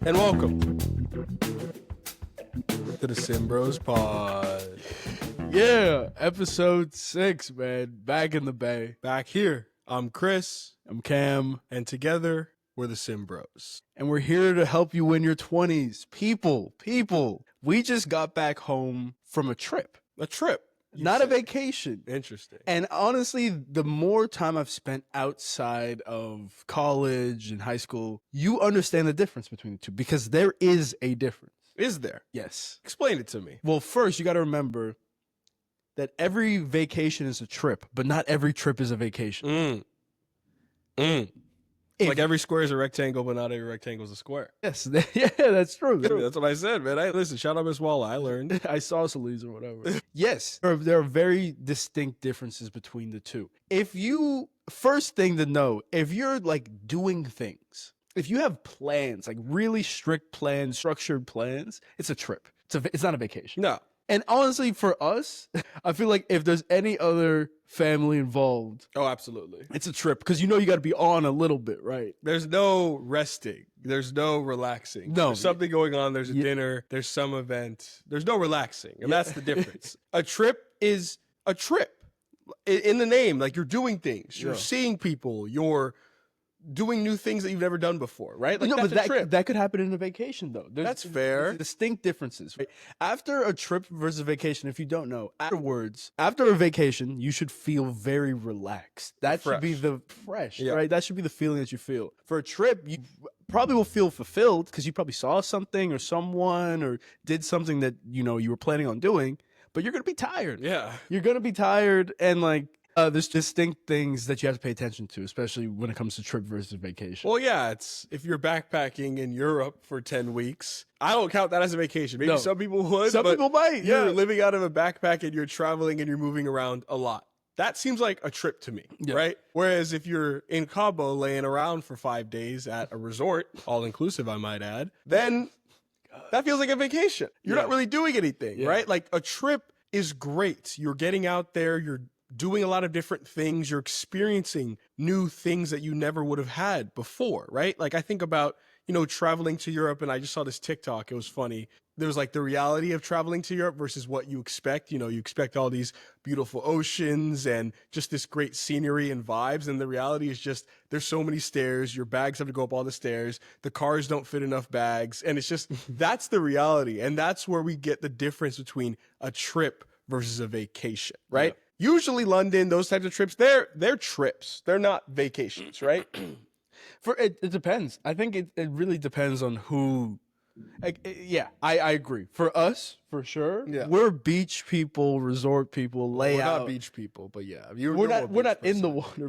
And welcome to the Simm Bros pod. Yeah, episode 6, man. Back in the bay. Back here, I'm Chris. I'm Cam. And together, we're the Simm Bros. And we're here to help you win your 20s. People, we just got back home from a trip. A trip. Not a vacation. Interesting. And honestly, the more time I've spent outside of college and high school, you understand the difference between the two because there is a difference. Is there? Yes. Explain it to me. Well, first, you got to remember that every vacation is a trip, but not every trip is a vacation. Like every square is a rectangle, but not every rectangle is a square. Yes, yeah, that's true. That's what I said, man. Listen, shout out Miss Walla. I learned. I saw Salise or whatever. Yes, there are very distinct differences between the two. First thing to know, if you're like doing things, if you have plans, like really strict plans, structured plans, it's a trip. It's not a vacation. No. And honestly, for us, I feel like if there's any other family involved, Oh, absolutely. it's a trip because you got to be on a little bit, right? There's no resting. There's no relaxing. No. There's something going on. There's a dinner. There's some event. There's no relaxing. And that's the difference. A trip is a trip. In the name, like you're doing things. You're seeing people. You're doing new things that you've never done before, right? Like that's a trip. That could happen in a vacation, though. That's fair. There's distinct differences. Right? After a trip versus a vacation, if you don't know, after a vacation, you should feel very relaxed. That should be the right? That should be the feeling that you feel. For a trip, you probably will feel fulfilled because you probably saw something or someone or did something that, you were planning on doing, but you're going to be tired. Yeah. You're going to be tired and there's distinct things that you have to pay attention to, especially when it comes to trip versus vacation. Well, yeah, it's if you're backpacking in Europe for 10 weeks, I don't count that as a vacation. Maybe some people would. Some people might, You're living out of a backpack and you're traveling and you're moving around a lot. That seems like a trip to me, right? Whereas if you're in Cabo laying around for 5 days at a resort, all-inclusive, I might add, then that feels like a vacation. You're not really doing anything, right? Like a trip is great. You're getting out there, you're doing a lot of different things. You're experiencing new things that you never would have had before, right? Like I think about, traveling to Europe, and I just saw this TikTok. It was funny. There was like the reality of traveling to Europe versus what you expect. You expect all these beautiful oceans and just this great scenery and vibes. And the reality is just there's so many stairs. Your bags have to go up all the stairs. The cars don't fit enough bags. And it's just that's the reality. And that's where we get the difference between a trip versus a vacation, right? Yeah. Usually London, those types of trips, they're trips. They're not vacations, right? It depends. I think it really depends on who. I agree. For us, for sure, we're beach people, resort people, We're not beach people, but we're not in the water.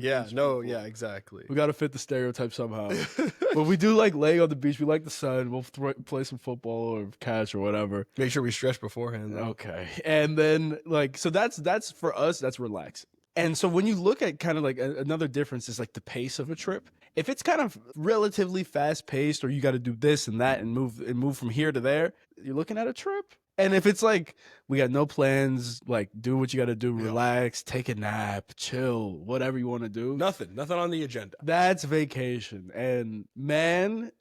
Exactly. We got to fit the stereotype somehow. But we do like laying on the beach. We like the sun. We'll play some football or catch or whatever. Make sure we stretch beforehand, though. Okay. And then so that's for us, that's relaxing. And so when you look at kind of like another difference is like the pace of a trip. If it's kind of relatively fast paced or you got to do this and that and move from here to there, you're looking at a trip. And if it's like we got no plans, like do what you got to do, relax, take a nap, chill, whatever you want to do. Nothing on the agenda. That's vacation. And man,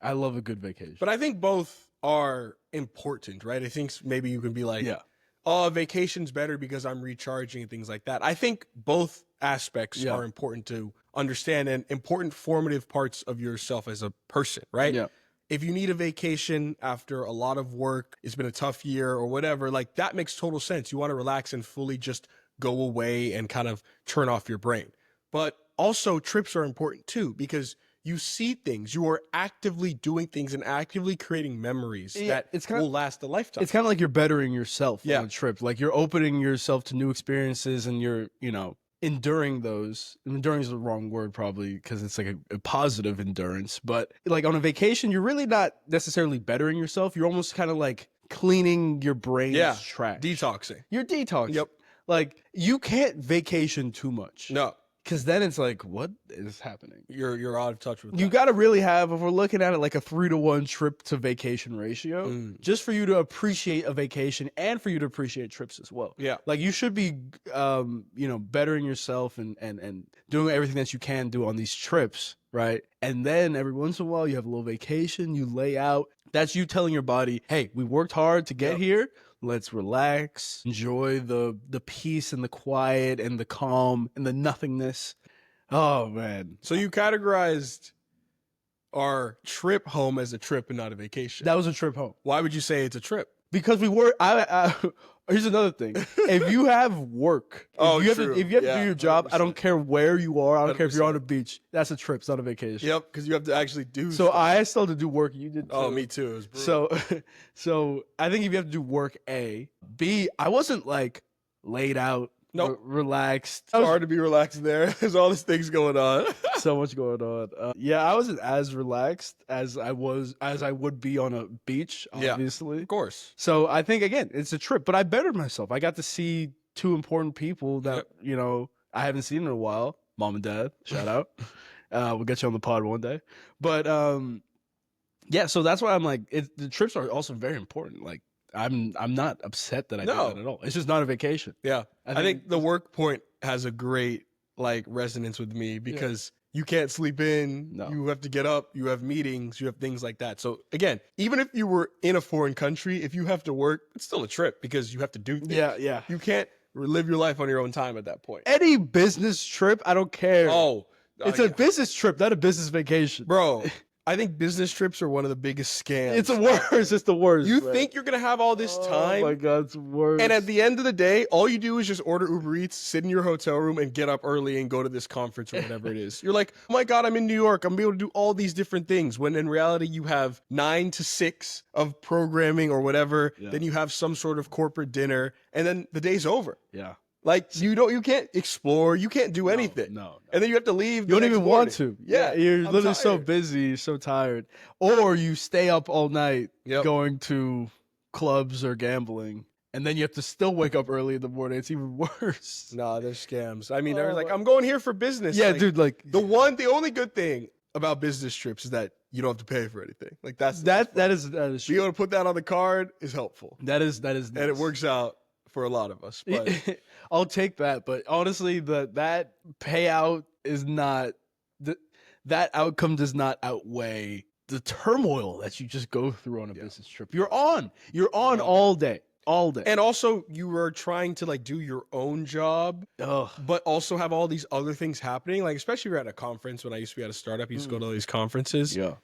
I love a good vacation. But I think both are important, right? I think maybe you can be like, oh, vacation's better because I'm recharging and things like that. I think both aspects are important to understand and important formative parts of yourself as a person, right? Yeah. If you need a vacation after a lot of work, it's been a tough year or whatever, like that makes total sense. You want to relax and fully just go away and kind of turn off your brain. But also trips are important too because you see things, you are actively doing things and actively creating memories that will last a lifetime. It's kind of like you're bettering yourself on a trip. Like you're opening yourself to new experiences and you're, enduring those. Enduring is the wrong word probably because it's like a positive endurance. But like on a vacation, you're really not necessarily bettering yourself. You're almost kind of like cleaning your brain's trash. Detoxing. You're detoxing. Yep. Like you can't vacation too much. No. Because then it's like, what is happening? You're out of touch with You that. got to really have, if we're looking at it like a 3-to-1 trip to vacation ratio, just for you to appreciate a vacation and for you to appreciate trips as well. Yeah. Like you should be, bettering yourself and doing everything that you can do on these trips, right? And then every once in a while you have a little vacation, you lay out. That's you telling your body, hey, we worked hard to get here. Let's relax, enjoy the peace and the quiet and the calm and the nothingness. Oh, man. So you categorized our trip home as a trip and not a vacation. That was a trip home. Why would you say it's a trip? Because we were, here's another thing. If you have work, if you have to do your job, 100%. I don't care where you are. I don't care if you're on a beach. That's a trip. It's not a vacation. Yep, because you have to actually do So stuff. I still had to do work. You did too. Oh, me too. It was brutal. So I think if you have to do work, A. B, I wasn't like laid out, relaxed. It's hard to be relaxed there. There's all these things going on. So much going on. I wasn't as relaxed as I would be on a beach, obviously. Yeah, of course. So I think, again, it's a trip, but I bettered myself. I got to see 2 important people that, I haven't seen in a while. Mom and Dad, shout out. We'll get you on the pod one day. But, so that's why I'm like, the trips are also very important. Like, I'm not upset that I did that at all. It's just not a vacation. Yeah. I think the work point has a great resonance with me because you can't sleep in. No. You have to get up. You have meetings. You have things like that. So again, even if you were in a foreign country, if you have to work, it's still a trip because you have to do things. Yeah. You can't live your life on your own time at that point. Any business trip, I don't care. Oh, it's a business trip, not a business vacation. Bro. I think business trips are one of the biggest scams. It's the worst. It's the worst. You think you're going to have all this time. Oh, my God. It's worse. And at the end of the day, all you do is just order Uber Eats, sit in your hotel room, and get up early and go to this conference or whatever it is. You're like, oh, my God, I'm in New York. I'm going to be able to do all these different things. When in reality, you have 9 to 6 of programming or whatever. Yeah. Then you have some sort of corporate dinner. And then the day's over. Yeah. Like, you can't explore. You can't do anything. No. And then you have to leave. You don't even want to. Yeah. You're literally so busy. You're so tired. Or you stay up all night going to clubs or gambling. And then you have to still wake up early in the morning. It's even worse. Nah, they're scams. I mean, they're like, I'm going here for business. Yeah, dude, like. The only good thing about business trips is that you don't have to pay for anything. Like, that is true. Being able to put that on the card is helpful. That is nice. And it works out for a lot of us. But I'll take that, but honestly, that payout is not that outcome does not outweigh the turmoil that you just go through on a business trip. You're on all day. And also you are trying to do your own job, but also have all these other things happening. Like, especially if you're at a conference. When I used to be at a startup, I used to go to all these conferences. Yeah.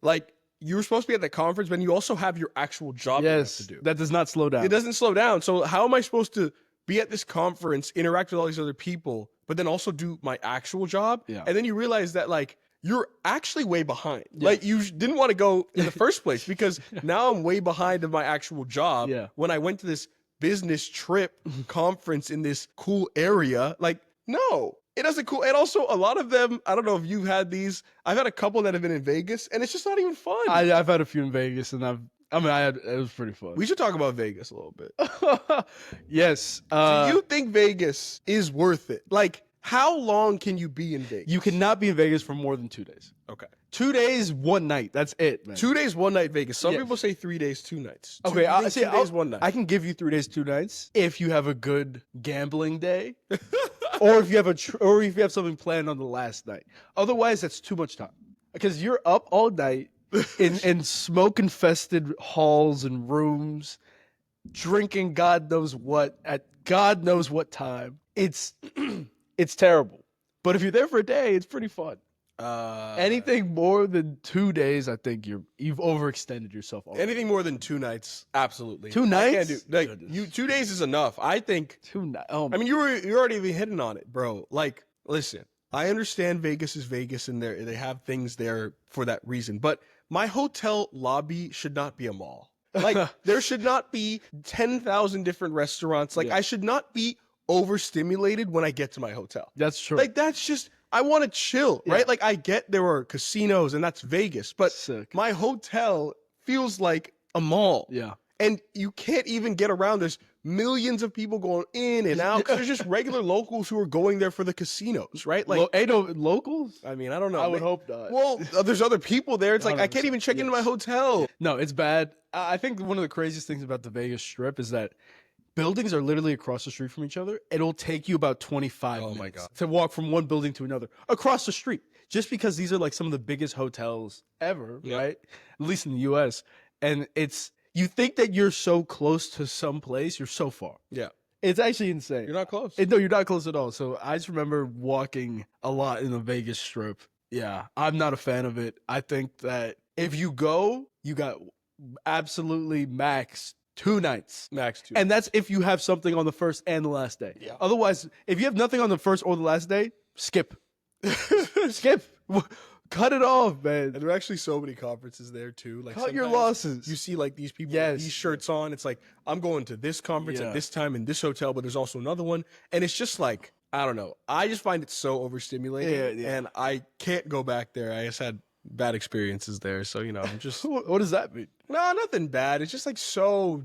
Like, you were supposed to be at that conference, but you also have your actual job you have to do. That does not slow down. It doesn't slow down. So how am I supposed to be at this conference, interact with all these other people, but then also do my actual job? Yeah. And then you realize that you're actually way behind. Yeah. Like, you didn't want to go in the first place because now I'm way behind of my actual job. Yeah. When I went to this business trip conference in this cool area, no. It doesn't cool. And also, a lot of them, I don't know if you've had these. I've had a couple that have been in Vegas, and it's just not even fun. I've had a few in Vegas, and it was pretty fun. We should talk about Vegas a little bit. Yes. Do you think Vegas is worth it? Like, how long can you be in Vegas? You cannot be in Vegas for more than 2 days. Okay. 2 days, 1 night. That's it, man. 2 days, 1 night Vegas. Some people say 3 days, 2 nights. Okay, 2 days, 1 night. I can give you 3 days, 2 nights if you have a good gambling day, or if you have something planned on the last night. Otherwise, that's too much time because you're up all night in smoke-infested halls and rooms, drinking God knows what at God knows what time. It's terrible. But if you're there for a day, it's pretty fun. Anything more than 2 days, I think you've overextended yourself. Already. Anything more than 2 nights, absolutely. 2 nights? I can't do 2 days is enough. I think 2 nights. I mean, you're already hitting on it, bro. Like, listen, I understand Vegas is Vegas, and they have things there for that reason. But my hotel lobby should not be a mall. Like, there should not be 10,000 different restaurants. Like, I should not be overstimulated when I get to my hotel. That's true. Like, that's just. I want to chill, right? Like, I get there are casinos and that's Vegas, but my hotel feels like a mall. Yeah. And you can't even get around. There's millions of people going in and out. 'Cause there's just regular locals who are going there for the casinos, right? Like, Ain't no locals? I mean, I don't know. I would hope not. Well, there's other people there. It's like I can't even check into my hotel. No, it's bad. I think one of the craziest things about the Vegas Strip is that buildings are literally across the street from each other. It'll take you about 25 minutes to walk from one building to another across the street, just because these are like some of the biggest hotels ever, right? At least in the US. And you think that you're so close to some place, you're so far. Yeah. It's actually insane. You're not close. No, you're not close at all. So I just remember walking a lot in the Vegas Strip. Yeah, I'm not a fan of it. I think that if you go, you got absolutely max 2 nights. Max 2. And that's if you have something on the first and the last day. Yeah. Otherwise, if you have nothing on the first or the last day, skip. Skip. Cut it off, man. And there are actually so many conferences there too. Like, cut your losses. You see like these people with these shirts on. It's like, I'm going to this conference at this time in this hotel, but there's also another one. And it's just like, I don't know. I just find it so overstimulating. And I can't go back there. I just had bad experiences there. So, I'm just. What does that mean? No, nothing bad. It's just like so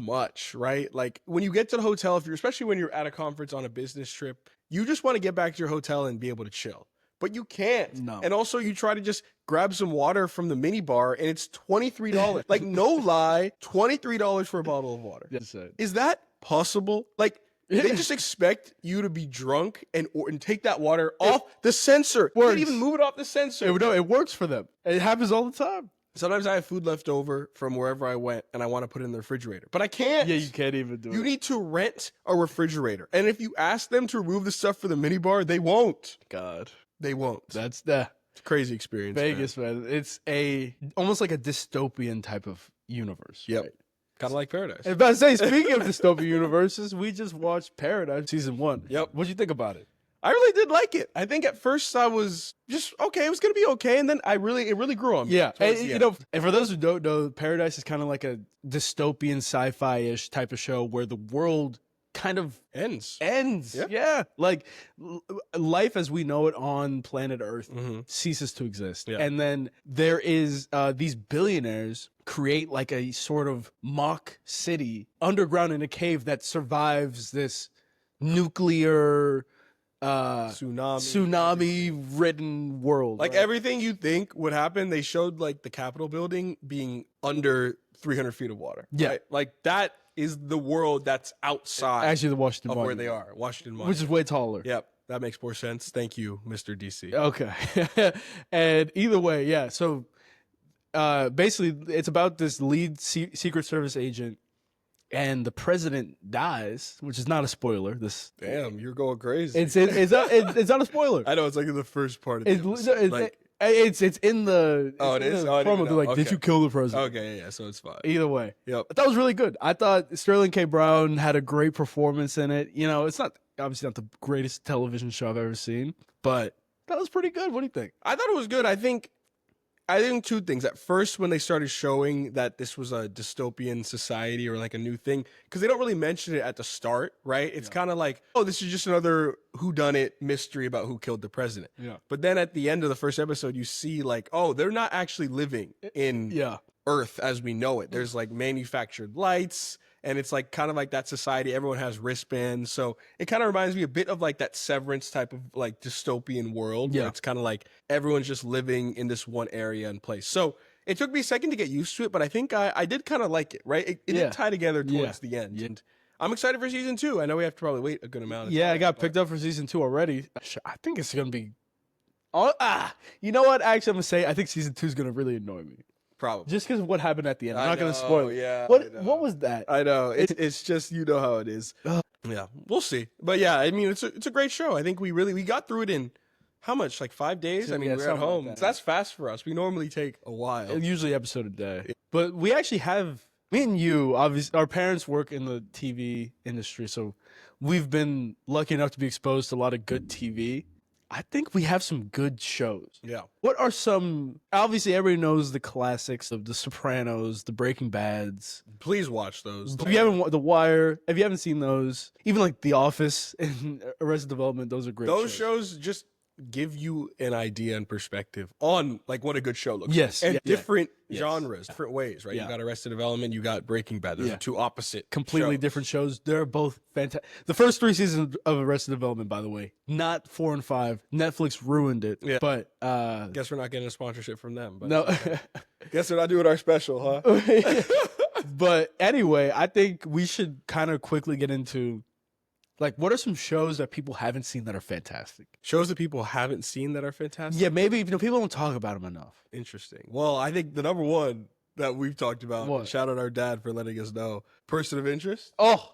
much, right? Like when you get to the hotel, especially when you're at a conference on a business trip, you just want to get back to your hotel and be able to chill. But you can't. No. And also you try to just grab some water from the mini bar and it's $23. Like, no lie, $23 for a bottle of water. Is that possible? Like, they just expect you to be drunk and take that water off the sensor. You can't even move it off the sensor. No, it works for them. It happens all the time. Sometimes I have food left over from wherever I went and I want to put it in the refrigerator, but I can't. Yeah, you can't even do it. You need to rent a refrigerator. And if you ask them to remove the stuff for the mini bar, they won't. God. They won't. That's the crazy experience. Vegas, man. It's almost like a dystopian type of universe. Yep. Right? Kind of like Paradise. I was about to say, speaking of dystopian universes, we just watched Paradise season 1. Yep. What'd you think about it? I really did like it. I think at first I was just okay. It was gonna be okay, and then it really grew on me. Yeah, and for those who don't know, Paradise is kind of like a dystopian sci-fi-ish type of show where the world kind of ends. Yeah. Like life as we know it on planet Earth ceases to exist. Yeah. And then there is these billionaires create like a sort of mock city underground in a cave that survives this nuclear tsunami ridden world. Like everything you think would happen, they showed like the Capitol building being under 300 feet of water. Yeah. Right? Like that is the world that's outside Actually, the Washington of Monument, where they are. Washington Monument. which is way taller. Yep. That makes more sense. Thank you, Mr. DC. Okay. And either way, yeah. So basically, it's about this lead Secret Service agent, and the president dies, which is not a spoiler. Damn, you're going crazy. It's not a spoiler. I know it's like in the first part of the episode. It's in the it is? the Oh, I didn't promo. They're know. like, did Okay. you kill the president? Okay, yeah, so it's fine. Either way, Yep. that was really good. I thought Sterling K. Brown had a great performance in it. It's obviously not the greatest television show I've ever seen, but that was pretty good. What do you think? I thought it was good. I think two things. At first, when they started showing that this was a dystopian society or like a new thing, because they don't really mention it at the start, right? It's kind of like, oh, this is just another whodunit mystery about who killed the president. Yeah. But then at the end of the first episode, you see like, oh, they're not actually living in Earth as we know it. There's like manufactured lights. And it's like kind of like that society. Everyone has wristbands. So it kind of reminds me a bit of like that Severance type of like dystopian world. Yeah. Where it's kind of like everyone's just living in this one area and place. So it took me a second to get used to it, but I think I did kind of like it, right? It did tie together towards the end. And I'm excited for season 2. I know we have to probably wait a good amount of time. Yeah, I got picked up for season 2 already. I think it's going to be... you know what? Actually, I'm going to say I think season 2 is going to really annoy me. Probably. Just because of what happened at the end. I'm not going to spoil it. Yeah. What was that? I know. It's just, you know how it is. Yeah, we'll see. But yeah, I mean, it's a great show. I think we got through it in how much? Like 5 days? I mean, we're at home. Like that's fast for us. We normally take a while. Usually episode a day. But we actually have, me and you, obviously, our parents work in the TV industry. So we've been lucky enough to be exposed to a lot of good TV. I think we have some good shows. Yeah. What are some... Obviously, everybody knows the classics of The Sopranos, The Breaking Bads. Please watch those. If you haven't... The Wire. If you haven't seen those, even like The Office and Arrested Development, those are great Those shows just give you an idea and perspective on like what a good show looks Yes, like. And yeah, different yes. genres, different ways, right? Yeah. You got Arrested Development, you got Breaking Bad. Those are two opposite completely shows. different shows. They're both fantastic. The first 3 seasons of Arrested Development, by the way, not 4 and 5. Netflix ruined it. Yeah. But Guess we're not getting a sponsorship from them. But no. okay. Guess we're not doing our special, huh? But anyway, I think we should kind of quickly get into like what are some shows that people haven't seen that are fantastic? Shows that people haven't seen that are fantastic? Yeah, maybe people don't talk about them enough. Interesting. Well, I think the number one that we've talked about, What? shout out our dad for letting us know, Person of Interest. Oh,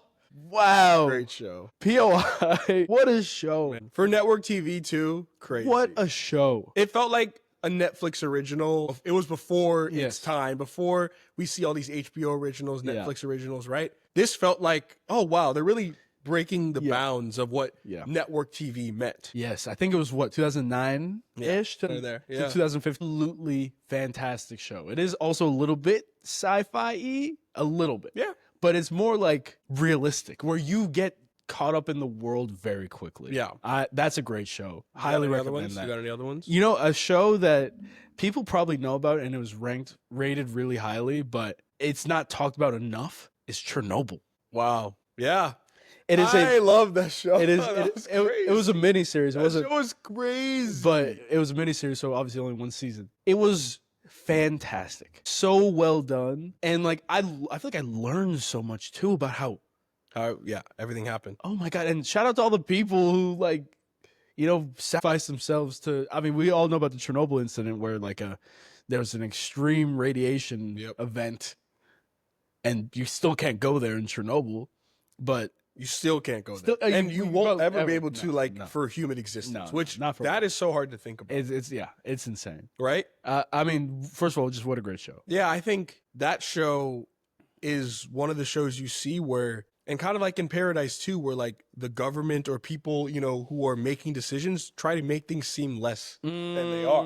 wow. Great show. POI. What a show. Man. For network TV too, crazy. What a show. It felt like a Netflix original. It was before Yes. its time, before we see all these HBO originals, Yeah. Netflix originals, right? This felt like, oh wow, they're really breaking the Yeah. bounds of what Yeah. network TV meant. Yes, I think it was 2009-ish Right there. to Yeah. 2015. Absolutely fantastic show. It is also a little bit sci-fi-y, a little bit. Yeah. But it's more like realistic, where you get caught up in the world very quickly. Yeah. That's a great show. You got Highly any other recommend ones? that. You got any other ones? You know, a show that people probably know about and it was rated really highly, but it's not talked about enough is Chernobyl. Wow. Yeah. It is I love that show. it is That was it was a mini series. It That wasn't show was crazy. but it was a miniseries, so obviously only 1 season. It was fantastic, so well done, and like I feel like I learned so much too about how, yeah, everything happened. oh my god, and shout out to all the people who like, you know, sacrificed themselves to. I mean, we all know about the Chernobyl incident where like there was an extreme radiation event, and you still can't go there in Chernobyl, but. You still can't go Still- there. And you you won't won't ever be ever- able to, no, like, no. for human existence, No, which not for that is so hard to think about, It's insane, right? I mean, first of all, just what a great show. Yeah, I think that show is one of the shows you see where, and kind of like in Paradise too, where like the government or people, you know, who are making decisions try to make things seem less than they are.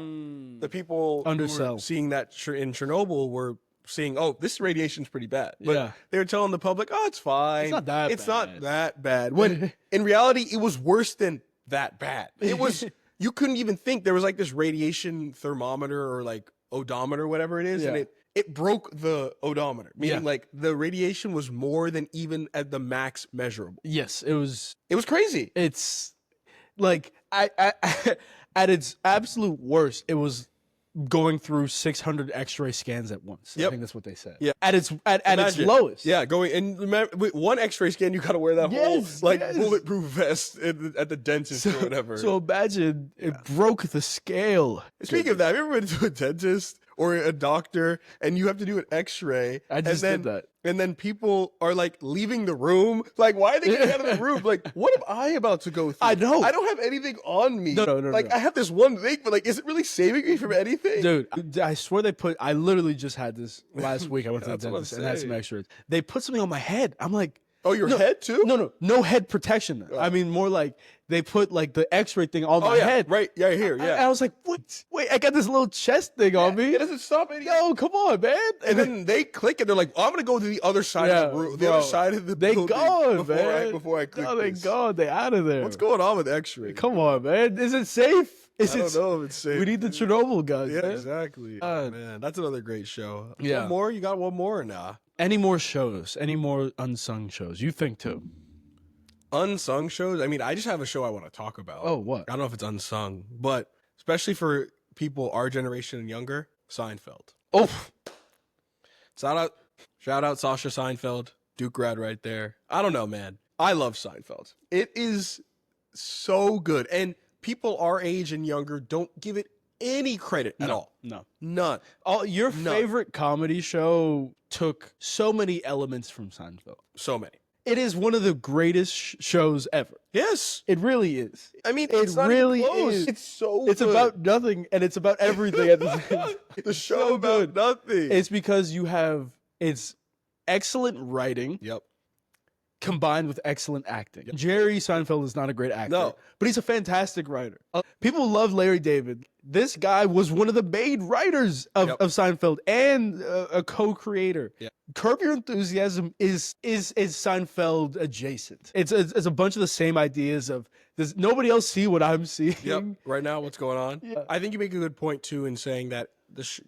The people who Undersell. were seeing that in Chernobyl were seeing, oh, this radiation's pretty bad. But Yeah. they were telling the public, oh, it's fine. It's not that It's bad. not that bad. When in reality, it was worse than that bad. It was, you couldn't even think. There was like this radiation thermometer or like odometer, whatever it is, and Yeah. it broke the odometer, meaning Yeah. like the radiation was more than even at the max measurable. Yes, it was. It was crazy. It's like I at its absolute worst, it was going through 600 X-ray scans at once. I Yep. think that's what they said. Yeah. At its its Imagine. lowest. Yeah, going and remember, with one X-ray scan, you got to wear that Yes, whole like yes. bulletproof vest at the dentist or whatever. So imagine it broke the scale. Speaking of that, have you ever been to a dentist or a doctor and you have to do an X-ray? I just and then, did that. And then people are like leaving the room. Like, why are they getting out of the room? Like, what am I about to go through? I know. I don't have anything on me. No. Like, I have this one thing, but like, is it really saving me from anything? Dude, I swear I literally just had this last week. I went to the That's what I'm dentist and had some saying. X-rays. They put something on my head. I'm like, Oh, your head too? no head protection. I mean, more like they put like the X-ray thing on Oh, my yeah. head. Right. Yeah, here. And Yeah. I was like, what? Wait, I got this little chest thing on me. It doesn't stop any. Yo, come on, man. And then they click and they're like, oh, I'm going to go to the other side of the room. The other side of the They building gone, man. before I click No, they this. gone. They out of there. What's going on with X-ray? Come on, man. Is it safe? I don't know if it's safe. We need the Chernobyl guys. Yeah, man. exactly. Man, that's another great show. Yeah. One more? You got one more or nah? Any more shows? Any more unsung shows? You think too? Unsung shows? I mean, I just have a show I want to talk about. Oh, what? I don't know if it's unsung, but especially for people our generation and younger, Seinfeld. Oh, Shout out Sasha Seinfeld, Duke grad right there. I don't know, man. I love Seinfeld. It is so good. And people our age and younger don't give it any credit at all. no. None. Your None. favorite comedy show took so many elements from Seinfeld. So many. It is one of the greatest shows ever. Yes. It really is. I mean, It it's not really even close. is. It's so It's good. about nothing, and it's about everything at the same time. the show so about good. nothing. It's because it's excellent writing. Yep. combined with excellent acting. Jerry Seinfeld is not a great actor, No. but he's a fantastic writer. People love Larry David. This guy was one of the main writers of Seinfeld and a co-creator. Yep. Curb Your Enthusiasm is Seinfeld adjacent. It's a bunch of the same ideas of, does nobody else see what I'm seeing? Yep. Right now, what's going on? Yeah. I think you make a good point too in saying that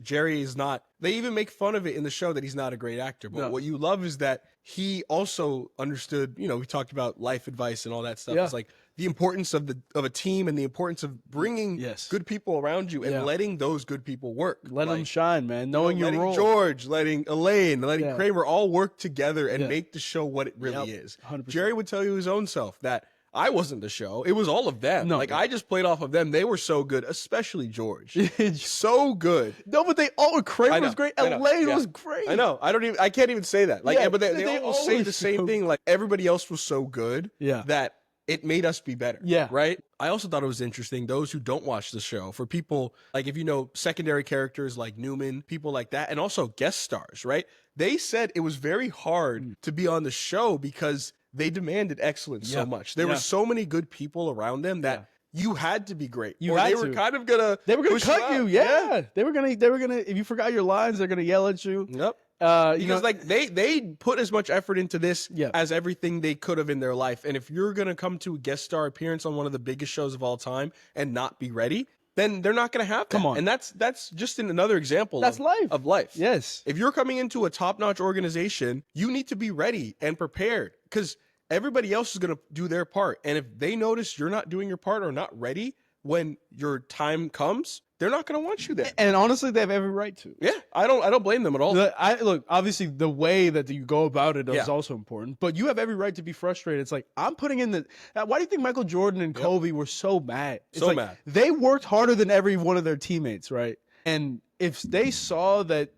Jerry is not. They even make fun of it in the show that he's not a great actor. But what you love is that he also understood. You know, we talked about life advice and all that stuff. Yeah. It's like the importance of a team and the importance of bringing good people around you and letting those good people work. Let them shine, man. Knowing your letting role. George, letting Elaine, letting Kramer all work together and make the show what it really is. 100%. Jerry would tell you his own self that I wasn't the show. It was all of them. No. Like, I just played off of them. They were so good, especially George. So good. No, but they all, Kramer was great. Elaine was great. I know. I can't even say that. Like, but they all say the same so thing. Like, everybody else was so good that it made us be better. Yeah. Right? I also thought it was interesting, those who don't watch the show, for people, like, if you know secondary characters like Newman, people like that, and also guest stars, right? They said it was very hard to be on the show because they demanded excellence so much. There were so many good people around them that you had to be great. They were kind of gonna cut you. Yeah. They were gonna if you forgot your lines, they're gonna yell at you. Yep. Because like they put as much effort into this as everything they could have in their life. And if you're gonna come to a guest star appearance on one of the biggest shows of all time and not be ready, then they're not going to have that. Come on. And that's just another example of life. Yes. If you're coming into a top-notch organization, you need to be ready and prepared because everybody else is going to do their part. And if they notice you're not doing your part or not ready when your time comes, they're not going to want you there. And honestly, they have every right to. Yeah, I don't blame them at all. Look, obviously, the way that you go about it is also important, but you have every right to be frustrated. It's like, I'm putting in why do you think Michael Jordan and Kobe were so mad? It's so mad. They worked harder than every one of their teammates, right? And if they saw that,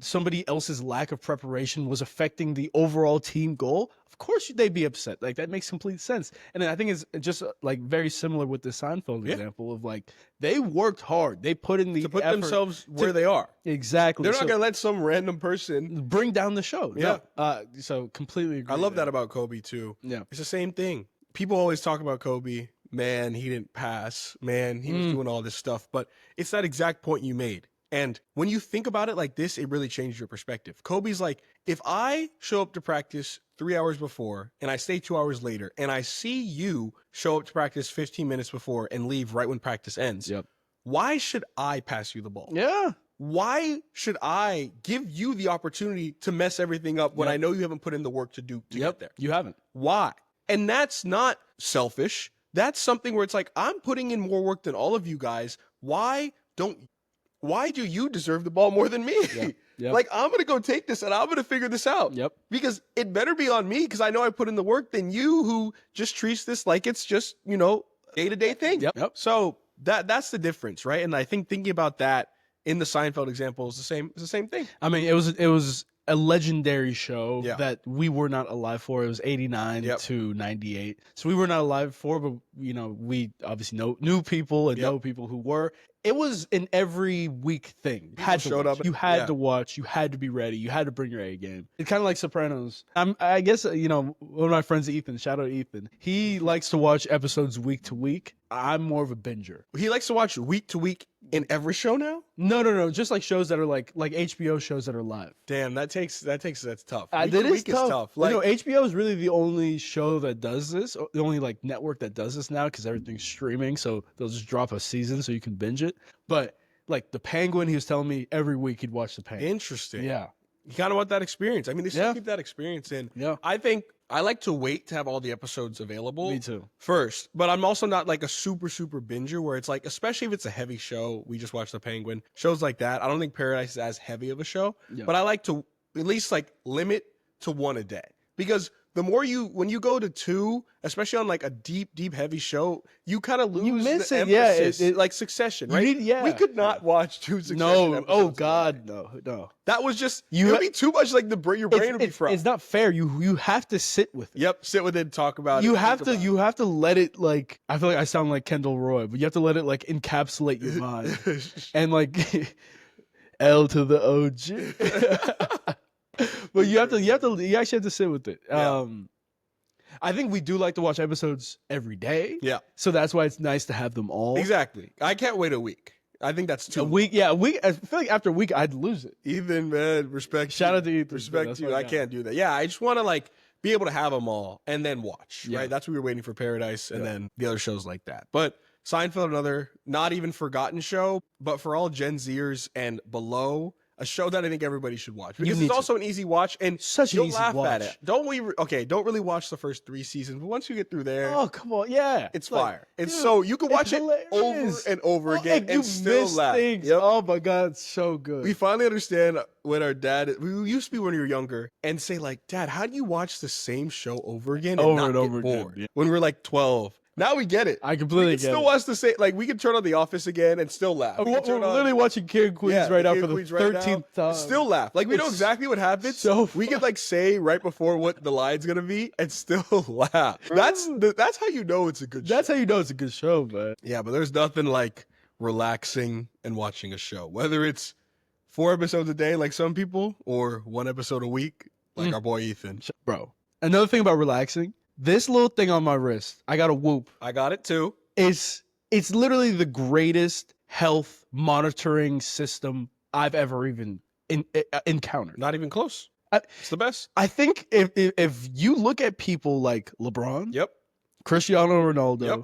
somebody else's lack of preparation was affecting the overall team goal, of course they'd be upset. Like, that makes complete sense. And I think it's just like very similar with the Seinfeld example of like, they worked hard. They put in the to put effort themselves where they are. Exactly. They're not going to let some random person bring down the show. Yeah. No. So completely agree. I love that about Kobe too. Yeah. It's the same thing. People always talk about Kobe. Man, he didn't pass. Man, he was doing all this stuff. But it's that exact point you made. And when you think about it like this, it really changed your perspective. Kobe's like, if I show up to practice 3 hours before and I stay 2 hours later and I see you show up to practice 15 minutes before and leave right when practice ends, why should I pass you the ball? Yeah. Why should I give you the opportunity to mess everything up when I know you haven't put in the work to get there? You haven't. Why? And that's not selfish. That's something where it's like, I'm putting in more work than all of you guys. Why do you deserve the ball more than me? Like, I'm going to go take this and I'm going to figure this out. Because it better be on me because I know I put in the work than you who just treats this like it's just, day-to-day thing. So that's the difference, right? And I think thinking about that in the Seinfeld example is the same thing. I mean, it was a legendary show that we were not alive for. It was 89 to 98. So we were not alive for, but we obviously knew people and know people who were. It was an every week thing. You had to showed watch. up. You had to watch. You had to be ready. You had to bring your A game. It's kind of like Sopranos. I guess, one of my friends, Ethan, shout out Ethan, he likes to watch episodes week to week. I'm more of a binger. He likes to watch week to week in every show now? No. Just like shows that are like HBO shows that are live. Damn, that's tough. That is tough. Like, HBO is really the only show that does this, the only like network that does this now because everything's streaming. So they'll just drop a season so you can binge it. But like the Penguin, he was telling me every week he'd watch the Penguin. Interesting. Yeah. You kind of want that experience. I mean, they still keep that experience in. Yeah. I think I like to wait to have all the episodes available. Me too. First. But I'm also not like a super binger where it's like, especially if it's a heavy show, we just watched The Penguin. Shows like that. I don't think Paradise is as heavy of a show. Yeah. But I like to at least like limit to one a day. Because the more when you go to two, especially on like a deep heavy show, you kind of lose you miss the it. emphasis. Yeah, like Succession, right? We could not watch two Succession episodes. Oh God, no. That was just, it would be too much like your brain would be fried. It's not fair. You have to sit with it. Yep, sit with it and talk about it. You have to let it like, I feel like I sound like Kendall Roy, but you have to let it like encapsulate your mind. And like L to the OG. But you actually have to sit with it. Yeah. I think we do like to watch episodes every day. Yeah. So that's why it's nice to have them all. Exactly. I can't wait a week. I think that's too A week, yeah, a week. I feel like after a week, I'd lose it. Ethan, man, respect. Shout you. out to Ethan. Respect you. I can't do that. Yeah, I just want to like be able to have them all and then watch. Yeah. Right. That's what we were waiting for Paradise, and then the other shows like that. But Seinfeld, another not even forgotten show, but for all Gen Zers and below, a show that I think everybody should watch because it's also an easy watch and Such an you'll easy laugh watch. at it. Don't really watch the first 3 seasons, but once you get through there, Oh, come on. Yeah. it's like, fire. And dude, so you can watch it over hilarious. and over again you and still miss laugh. things. Yep. Oh my God, it's so good. We finally understand when our dad, we used to be when we were younger and say like, Dad, how do you watch the same show over again and Over not and get over again, bored? yeah. When we were like 12. Now we get it. I completely we get can still it. watch the same, like we can turn on The Office again and still laugh. We're We can turn on- literally watching King and Queens right now for the 13th time. Still laugh. Like we know It's exactly what happens. so we could like say right before what the line's gonna be and still laugh. That's how you know it's a good show. That's how you know it's a good show, man. Yeah, but there's nothing like relaxing and watching a show. Whether it's 4 episodes a day like some people or 1 episode a week like our boy Ethan. Bro, another thing about relaxing, this little thing on my wrist, I got a Whoop. I got it too. It's literally the greatest health monitoring system I've ever even encountered. Not even close. I- It's the best. I think if you look at people like LeBron, Yep. Cristiano Ronaldo, Yep.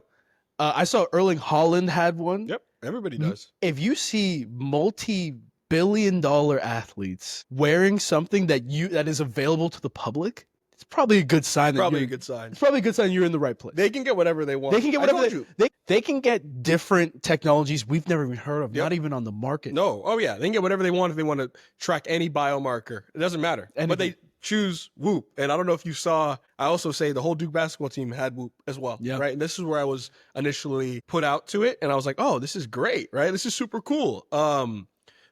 I saw Erling Haaland had one. Yep. Everybody does. If you see multi-billion-dollar athletes wearing something that is available to the public, it's probably a good sign. Probably a good sign. It's probably a good sign you're in the right place. They can get whatever they want. They can get I whatever told they can get different technologies we've never even heard of, Yep. not even on the market. No. Oh yeah. They can get whatever they want if they want to track any biomarker. It doesn't matter. But Anything. they choose Whoop. And I don't know if you saw, I also say the whole Duke basketball team had Whoop as well. Yeah. Right. And this is where I was initially put out to it. And I was like, oh, this is great. Right. This is super cool.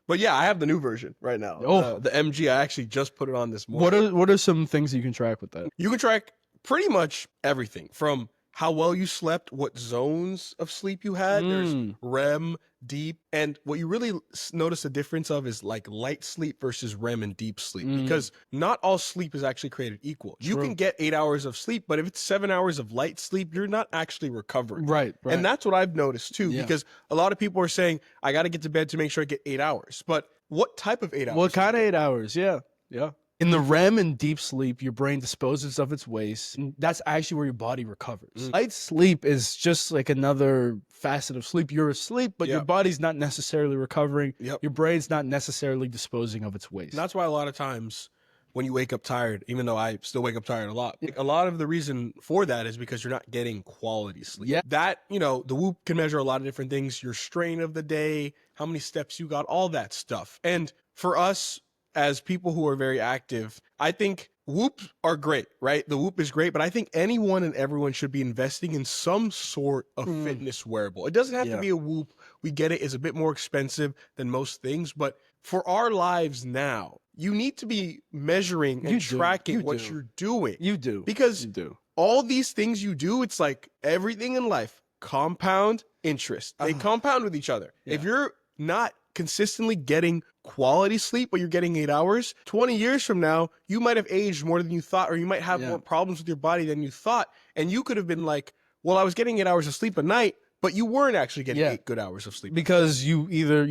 But yeah, I have the new version right now. Oh. The MG, I actually just put it on this morning. What are some things you can track with that? You can track pretty much everything from how well you slept, what zones of sleep you had. There's REM, deep, and what you really notice a difference of is like light sleep versus REM and deep sleep because not all sleep is actually created equal. You True. can get 8 hours of sleep, but if it's 7 hours of light sleep, you're not actually recovering. Right. And that's what I've noticed too, Yeah. because a lot of people are saying, I got to get to bed to make sure I get 8 hours. But what type of 8 hours? What kind of 8 hours? Yeah. Yeah. In the REM and deep sleep, your brain disposes of its waste. And that's actually where your body recovers. Light sleep is just like another facet of sleep. You're asleep, but your Yep. body's not necessarily recovering. Yep. Your brain's not necessarily disposing of its waste. And that's why a lot of times when you wake up tired, even though I still wake up tired a lot, a lot of the reason for that is because you're not getting quality sleep. Yeah. That, the Whoop can measure a lot of different things, your strain of the day, how many steps you got, all that stuff. And for us as people who are very active, I think Whoops are great, right? The Whoop is great, but I think anyone and everyone should be investing in some sort of fitness wearable. It doesn't have to be a Whoop. We get it. It's a bit more expensive than most things, but for our lives now, you need to be measuring and tracking what you're doing. You do. Because you do. all these things you do, it's like everything in life, compound interest. They compound with each other. Yeah. If you're not consistently getting quality sleep, but you're getting 8 hours, 20 years from now, you might have aged more than you thought, or you might have more problems with your body than you thought. And you could have been like, well, I was getting 8 hours of sleep a night, but you weren't actually getting 8 good hours of sleep. Because you either,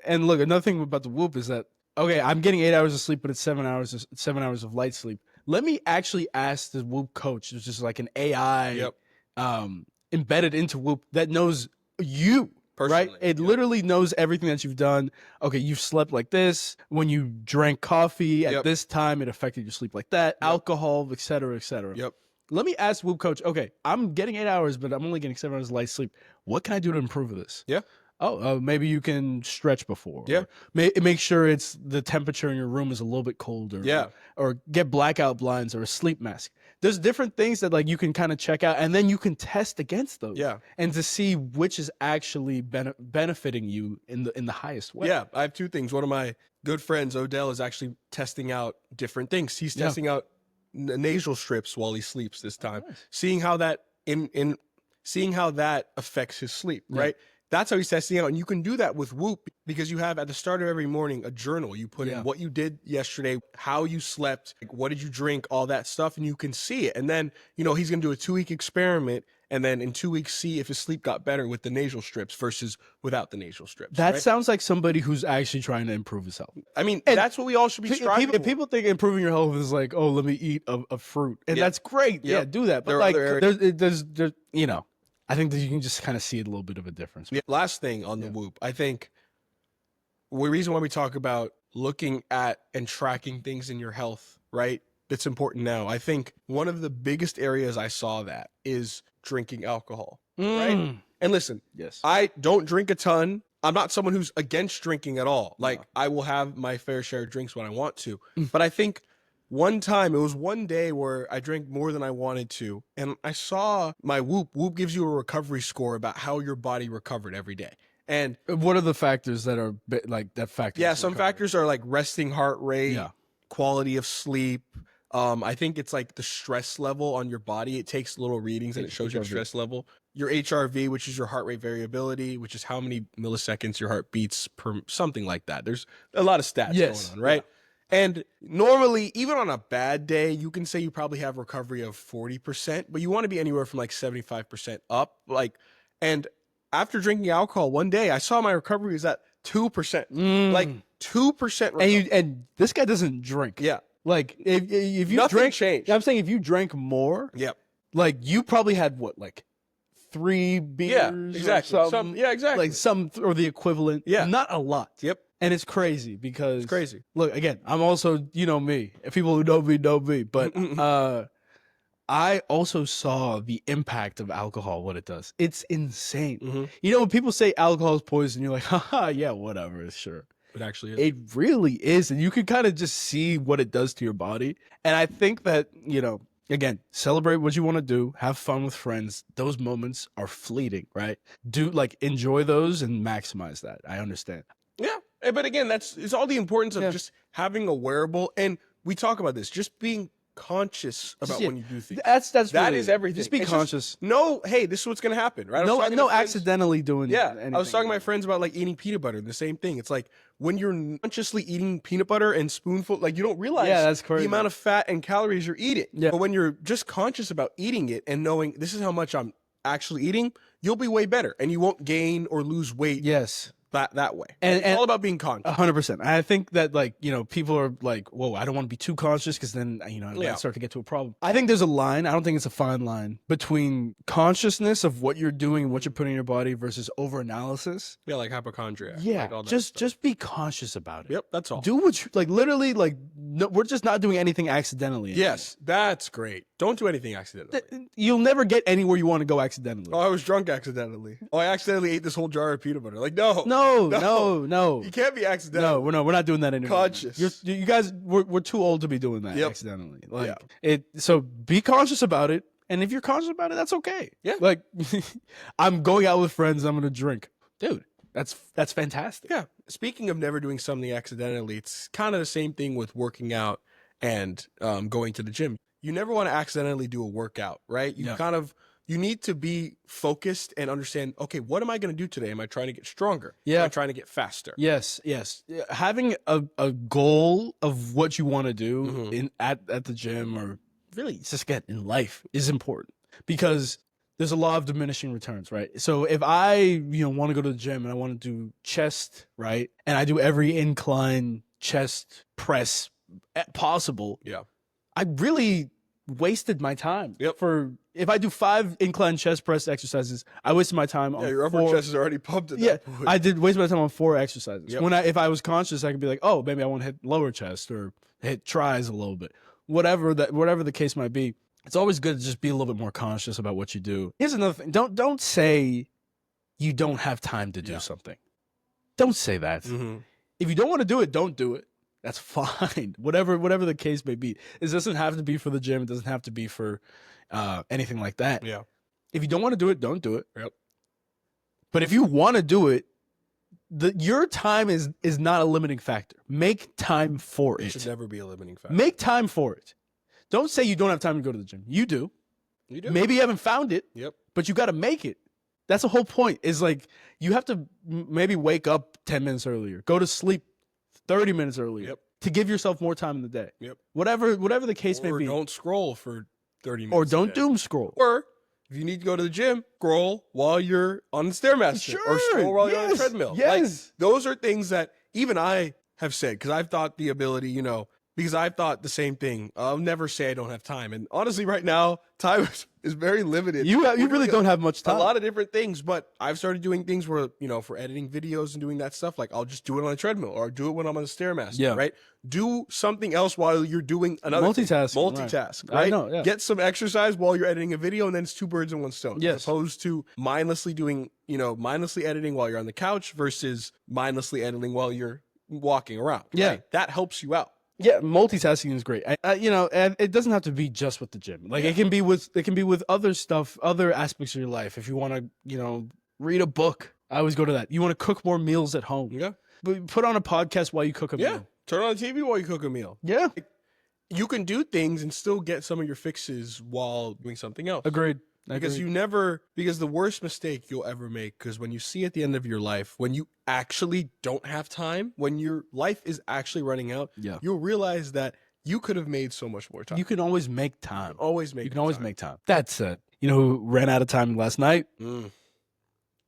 and look, another thing about the Whoop is that, okay, I'm getting 8 hours of sleep, but it's 7 hours of light sleep. Let me actually ask the Whoop coach, which is like an AI embedded into Whoop that knows you. Personally, right? It literally knows everything that you've done. Okay, you've slept like this. When you drank coffee at this time, it affected your sleep like that. Alcohol, et cetera, et cetera. Yep. Let me ask Whoop coach, okay, I'm getting 8 hours, but I'm only getting 7 hours of light sleep. What can I do to improve this? Yeah. Oh, maybe you can stretch before. Yeah. Or make sure it's the temperature in your room is a little bit colder. Yeah. Or get blackout blinds or a sleep mask. There's different things that like you can kind of check out, and then you can test against those. Yeah. And to see which is actually benefiting you in the highest way. Yeah. I have 2 things. One of my good friends, Odell, is actually testing out different things. He's testing out nasal strips while he sleeps this time, seeing how that seeing how that affects his sleep, right? that's how he's testing out. And you can do that with Whoop because you have at the start of every morning a journal. You put in what you did yesterday, how you slept, like, what did you drink, all that stuff, and you can see it. And then, you know, he's going to do a 2-week experiment, and then in 2 weeks see if his sleep got better with the nasal strips versus without the nasal strips. That right? sounds like somebody who's actually trying to improve his health. I mean, that's what we all should be striving for. People think improving your health is like, oh, let me eat a fruit, and that's great. Yeah, do that. But like, there's you know, I think that you can just kind of see a little bit of a difference. Yeah. Last thing on the Whoop, I think the reason why we talk about looking at and tracking things in your health, right? That's important now. I think one of the biggest areas I saw that is drinking alcohol, right? And listen, I don't drink a ton. I'm not someone who's against drinking at all. Like, I will have my fair share of drinks when I want to. But I think one time, it was one day where I drank more than I wanted to, and I saw my Whoop. Whoop gives you a recovery score about how your body recovered every day. And what are the factors that are like that factor? Yeah, some factors are like resting heart rate, quality of sleep. I think it's like the stress level on your body. It takes little readings and it shows your stress level. Your HRV, which is your heart rate variability, which is how many milliseconds your heart beats per something like that. There's a lot of stats going on, right? And normally, even on a bad day, you can say you probably have recovery of 40%, but you want to be anywhere from like 75% up. Like, and after drinking alcohol one day, I saw my recovery is at 2%, like 2% recovery. And this guy doesn't drink. Yeah. Like if you Nothing drink, changed. I'm saying if you drank more, like you probably had what, like 3 beers? Yeah, exactly. Like some or the equivalent. Yeah. Not a lot. Yep. And it's crazy because It's crazy. Look, again, I'm also, you know me. If people who know me, but I also saw the impact of alcohol, what it does. It's insane. You know, when people say alcohol is poison, you're like, haha, yeah, whatever, sure. It actually is. It really is. And you can kind of just see what it does to your body. And I think that, you know, again, celebrate what you want to do, have fun with friends. Those moments are fleeting, right? Enjoy those and maximize that. I understand. Yeah. But again, it's all the importance of just having a wearable. And we talk about this, just being conscious about when you do things. That is everything. Just be conscious. Hey, this is what's going to happen, right? No accidentally doing anything. I was talking to my friends about like eating peanut butter, and the same thing. It's like when you're consciously eating peanut butter and spoonful, like you don't realize that's crazy. The amount of fat and calories you're eating. Yeah. But when you're just conscious about eating it and knowing this is how much I'm actually eating, you'll be way better and you won't gain or lose weight. Yes. That way. And it's all about being conscious. 100%. I think that, like, you know, people are like, whoa, I don't want to be too conscious because then, you know, I start to get to a problem. I think there's a line. I don't think it's a fine line between consciousness of what you're doing and what you're putting in your body versus over-analysis. Yeah, like hypochondria. Yeah, like all that just be conscious about it. Yep, that's all. Do what you, like, literally, like, no, we're just not doing anything accidentally. Yes, that's great. Don't do anything accidentally. You'll never get anywhere you want to go accidentally. Oh, I was drunk accidentally. Oh, I accidentally ate this whole jar of peanut butter. Like, no. You can't be accidental. No, we're not doing that anymore. Conscious. You guys, we're too old to be doing that accidentally. So be conscious about it. And if you're conscious about it, that's okay. Yeah. Like, I'm going out with friends, I'm going to drink. Dude, that's fantastic. Yeah. Speaking of never doing something accidentally, it's kind of the same thing with working out and going to the gym. You never want to accidentally do a workout, right? You need to be focused and understand, okay, what am I going to do today? Am I trying to get stronger? Yeah. Am I trying to get faster? Yes. Having a goal of what you want to do at the gym, or really just get in life, is important because there's a law of diminishing returns, right? So if I, want to go to the gym and I want to do chest, right? And I do every incline chest press possible. Yeah. I really wasted my time. If I do 5 incline chest press exercises, I wasted my time on your upper chest is already pumped at that point. I did waste my time on 4 exercises. If I was conscious, I could be like, oh, maybe I want to hit lower chest or hit tries a little bit. Whatever the case might be. It's always good to just be a little bit more conscious about what you do. Here's another thing. Don't say you don't have time to do something. Don't say that. Mm-hmm. If you don't want to do it, don't do it. That's fine. Whatever the case may be. It doesn't have to be for the gym. It doesn't have to be for anything like that. Yeah. If you don't want to do it, don't do it. Yep. But if you want to do it, your time is not a limiting factor. Make time for it. It should never be a limiting factor. Make time for it. Don't say you don't have time to go to the gym. You do. You do. Maybe you haven't found it. Yep. But you got to make it. That's the whole point. Is like you have to maybe wake up 10 minutes earlier, go to sleep 30 minutes earlier to give yourself more time in the day. Whatever the case may be. Or don't scroll for 30 minutes. Or don't doom scroll. Or if you need to go to the gym, scroll while you're on the Stairmaster. Or scroll while you're on the treadmill. Yes. Like, those are things that even I have said, because I've thought the ability, you know, because I've thought the same thing. I'll never say I don't have time. And honestly, right now, time is very limited. You really don't have much time. A lot of different things, but I've started doing things where, you know, for editing videos and doing that stuff, like I'll just do it on a treadmill or do it when I'm on the Stairmaster, right? Do something else while you're doing another multitask, right? I know, Get some exercise while you're editing a video, and then it's 2 birds in 1 stone. As opposed to mindlessly doing, you know, mindlessly editing while you're on the couch versus mindlessly editing while you're walking around. Right? That helps you out. Yeah, multitasking is great. You know, and it doesn't have to be just with the gym. Like it can be with other stuff, other aspects of your life. If you want to, you know, read a book, I always go to that. You want to cook more meals at home. But put on a podcast while you cook a meal. Turn on the TV while you cook a meal. Like, you can do things and still get some of your fixes while doing something else. Agreed. Because because the worst mistake you'll ever make, because when you see at the end of your life, when you actually don't have time, when your life is actually running out, you'll realize that you could have made so much more time. You can always make time. You can always make time. That's it. You know who ran out of time last night? New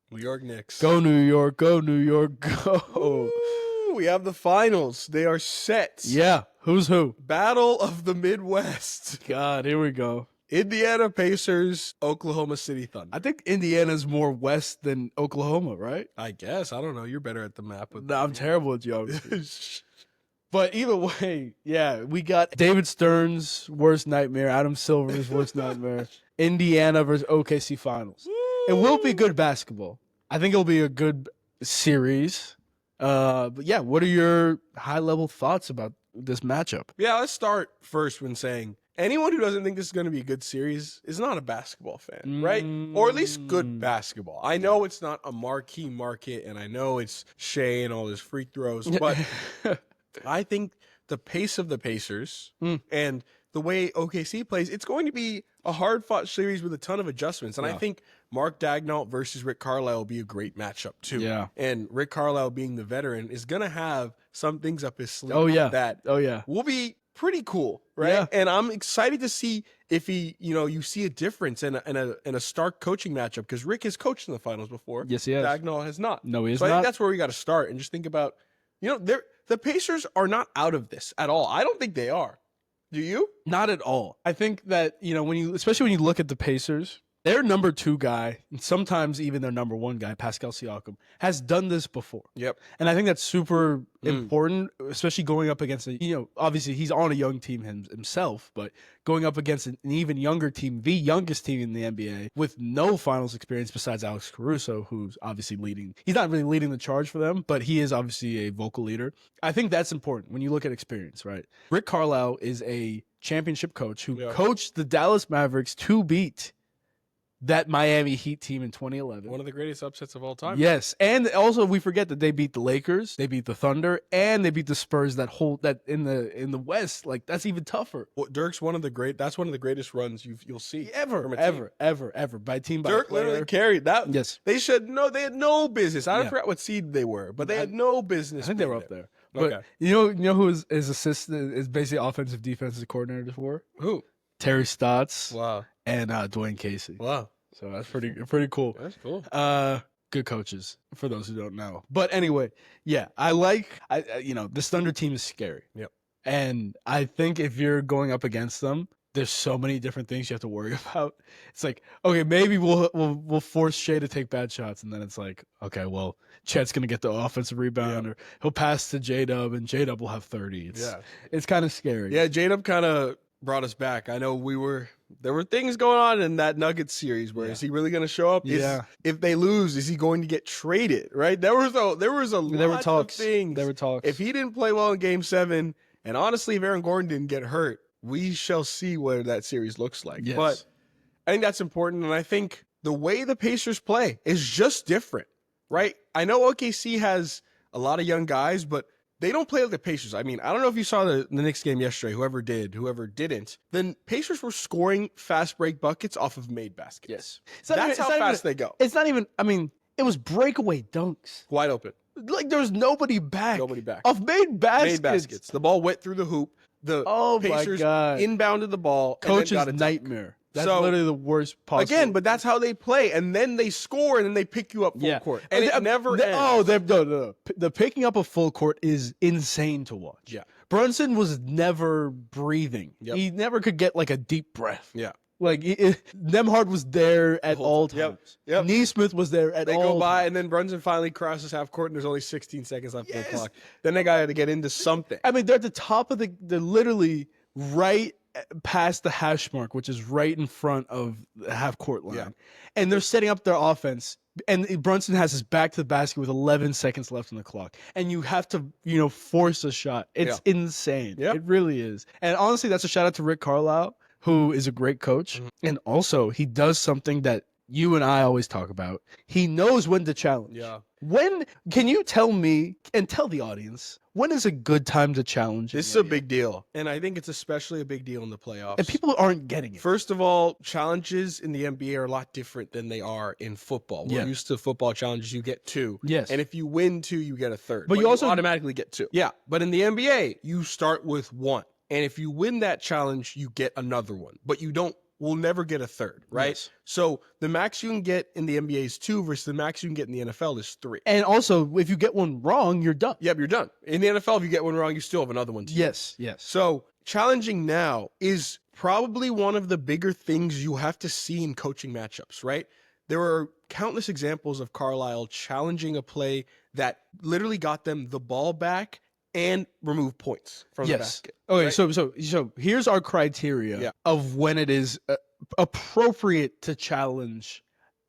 York Knicks. Go New York, go New York, go. Ooh, we have the finals. They are set. Yeah. Who's who? Battle of the Midwest. God, here we go. Indiana Pacers, Oklahoma City Thunder. I think Indiana's more west than Oklahoma, right? I guess. I don't know. You're better at the map. No, I'm terrible at geography. But either way, yeah, we got David Stern's worst nightmare, Adam Silver's worst nightmare, Indiana versus OKC Finals. It will be good basketball. I think it'll be a good series. But yeah, what are your high-level thoughts about this matchup? Yeah, let's start first when saying anyone who doesn't think this is going to be a good series is not a basketball fan, right? Or at least good basketball. I know it's not a marquee market, and I know it's Shea and all his free throws, but I think the pace of the Pacers and the way OKC plays, it's going to be a hard-fought series with a ton of adjustments. And I think Mark Daigneault versus Rick Carlisle will be a great matchup, too. Yeah. And Rick Carlisle, being the veteran, is going to have some things up his sleeve that will be pretty cool, right? Yeah. And I'm excited to see if you see a difference in a stark coaching matchup, because Rick has coached in the finals before. Yes, he has. Daigneault has not. No, he has not. not. I think that's where we got to start and just think about, the Pacers are not out of this at all. I don't think they are. Do you? Not at all. I think that, especially when you look at the Pacers, their number 2 guy, and sometimes even their number 1 guy, Pascal Siakam, has done this before. Yep. And I think that's super important, especially going up against, obviously he's on a young team himself, but going up against an even younger team, the youngest team in the NBA, with no finals experience besides Alex Caruso, who's obviously leading. He's not really leading the charge for them, but he is obviously a vocal leader. I think that's important when you look at experience, right? Rick Carlisle is a championship coach who coached the Dallas Mavericks to beat that Miami Heat team in 2011. One of the greatest upsets of all time. Yes. And also we forget that they beat the Lakers, they beat the Thunder, and they beat the Spurs that in the West. Like, that's even tougher. Well, Dirk's that's one of the greatest runs you'll see ever by a team by Dirk literally carried that. Yes. They had no business. I forgot what seed they were, but they had no business. I think they were up there. But you know who his assistant is basically offensive defensive coordinator for? Who? Terry Stotts. Wow. And Dwayne Casey. Wow. So that's pretty cool. That's cool. Good coaches, for those who don't know. But anyway, yeah, this Thunder team is scary. Yep. And I think if you're going up against them, there's so many different things you have to worry about. It's like, okay, maybe we'll force Shea to take bad shots, and then it's like, okay, well, Chet's gonna get the offensive rebound, or he'll pass to J-Dub, and J-Dub will have 30. It's kind of scary. Yeah, J-Dub kind of brought us back. I know there were things going on in that Nuggets series where is he really going to show up? If they lose, is he going to get traded? Right? There was a lot of things. There were talks. If he didn't play well in Game 7, and honestly, if Aaron Gordon didn't get hurt, we shall see what that series looks like. Yes. But I think that's important, and I think the way the Pacers play is just different, right? I know OKC has a lot of young guys, but they don't play like the Pacers. I mean, I don't know if you saw the Knicks game yesterday, whoever did, whoever didn't. Then Pacers were scoring fast break buckets off of made baskets. Yes. That's how fast they go. It's not even, I mean, it was breakaway dunks. Wide open. Like, there was nobody back. Nobody back. Off made baskets. Made baskets. The ball went through the hoop. The Pacers my God. inbounded the ball. Coach's and then got a nightmare. That's So, literally the worst possible. Again, but that's how they play. And then they score, and then they pick you up full court. And it never ends. Oh, no. The picking up a full court is insane to watch. Yeah. Brunson was never breathing. Yep. He never could get like a deep breath. Yeah. Like Nemhard was there at all times. Yep. Neesmith was there at all times. They go by, and then Brunson finally crosses half court, and there's only 16 seconds left on the clock. Then they got to get into something. I mean, they're at the top of they're literally right past the hash mark, which is right in front of the half court line. Yeah. And they're setting up their offense. And Brunson has his back to the basket with 11 seconds left on the clock. And you have to, force a shot. It's insane. Yep. It really is. And honestly, that's a shout out to Rick Carlisle, who is a great coach. Mm-hmm. And also, he does something that you and I always talk about. He knows when to challenge. Yeah. Can you tell me and tell the audience, when is a good time to challenge? This is a big deal. And I think it's especially a big deal in the playoffs. And people aren't getting it. First of all, challenges in the NBA are a lot different than they are in football. We're used to football challenges, you get 2. Yes. And if you win 2, you get a third. But you also automatically get 2. Yeah. But in the NBA, you start with 1. And if you win that challenge, you get another one. But we'll never get a third, right? Yes. So the max you can get in the NBA is 2 versus the max you can get in the NFL is 3. And also, if you get one wrong, you're done. Yep, you're done. In the NFL, if you get one wrong, you still have another one to Yes. So challenging now is probably one of the bigger things you have to see in coaching matchups, right? There are countless examples of Carlisle challenging a play that literally got them the ball back and remove points from the basket. Okay, right? so here's our criteria of when it is appropriate to challenge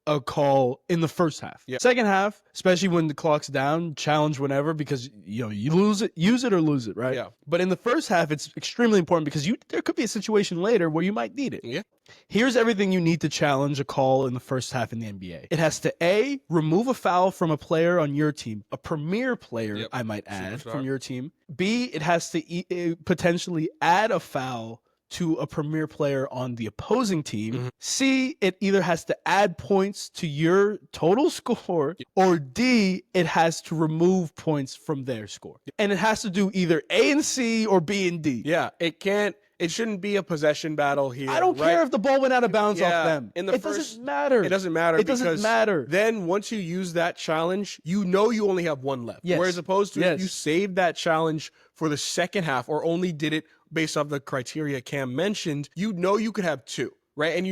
a call in the first half. Yeah. Second half, especially when the clock's down, challenge whenever, because you use it or lose it, right? Yeah. But in the first half, it's extremely important because there could be a situation later where you might need it. Yeah. Here's everything you need to challenge a call in the first half in the NBA. It has to A, remove a foul from a player on your team, a premier player, I might add, from your team. B, it has to potentially add a foul to a premier player on the opposing team. Mm-hmm. C, it either has to add points to your total score, or D, it has to remove points from their score. And it has to do either A and C or B and D. Yeah, it shouldn't be a possession battle here. I don't care if the ball went out of bounds off them. It doesn't matter. It doesn't matter. It doesn't matter. Then once you use that challenge, you only have one left. Yes. Whereas opposed to if you saved that challenge for the second half or only did it based off the criteria Cam mentioned, you could have 2. Right. And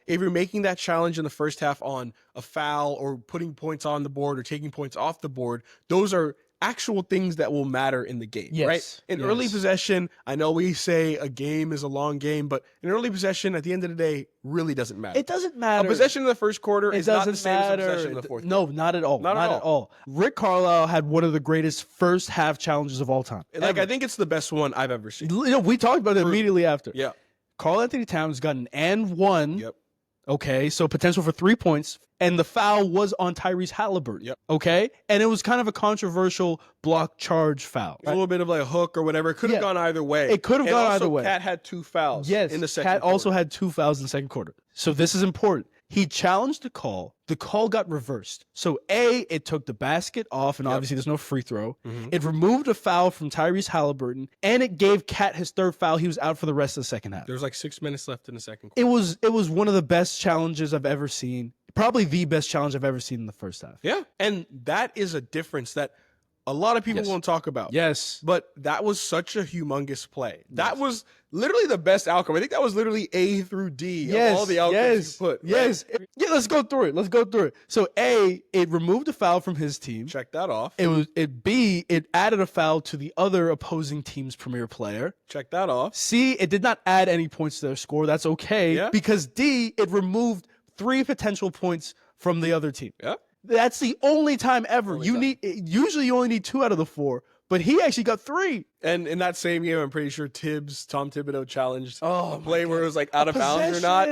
if you're making that challenge in the first half on a foul or putting points on the board or taking points off the board, those are actual things that will matter in the game, right? In early possession, I know we say a game is a long game, but in early possession, at the end of the day, really doesn't matter. It doesn't matter. A possession in the first quarter is not the same as a possession in the fourth quarter. No, not at all. Not at all. Rick Carlisle had one of the greatest first half challenges of all time. Like, I think it's the best one I've ever seen. We talked about it immediately after. Yeah. Karl Anthony Towns got an and 1. Yep. Okay, so potential for 3 points, and the foul was on Tyrese Halliburton. Yep. Okay, and it was kind of a controversial block charge foul. A little bit of like a hook or whatever. It could have gone either way. It could have gone either way. Cat had 2 fouls. Yes, in the second Cat quarter. also had 2 fouls in the second quarter. So this is important. He challenged the call. The call got reversed. So A, it took the basket off, and obviously there's no free throw. Mm-hmm. It removed a foul from Tyrese Halliburton, and it gave Cat his 3rd foul. He was out for the rest of the second half. There was like 6 minutes left in the second quarter. It was one of the best challenges I've ever seen. Probably the best challenge I've ever seen in the first half. Yeah, and that is a difference that a lot of people won't talk about. Yes. But that was such a humongous play. That was literally the best outcome. I think that was literally A through D of all the outcomes you put. Right? Yes. Yeah, let's go through it. So A, it removed a foul from his team. Check that off. B, it added a foul to the other opposing team's premier player. Check that off. C, it did not add any points to their score. That's okay. Because D, it removed 3 potential points from the other team. Yeah. That's the only time ever. Usually you only need 2 out of the 4, but he actually got 3. And in that same game, I'm pretty sure Tom Thibodeau challenged a play where it was like out of bounds or not,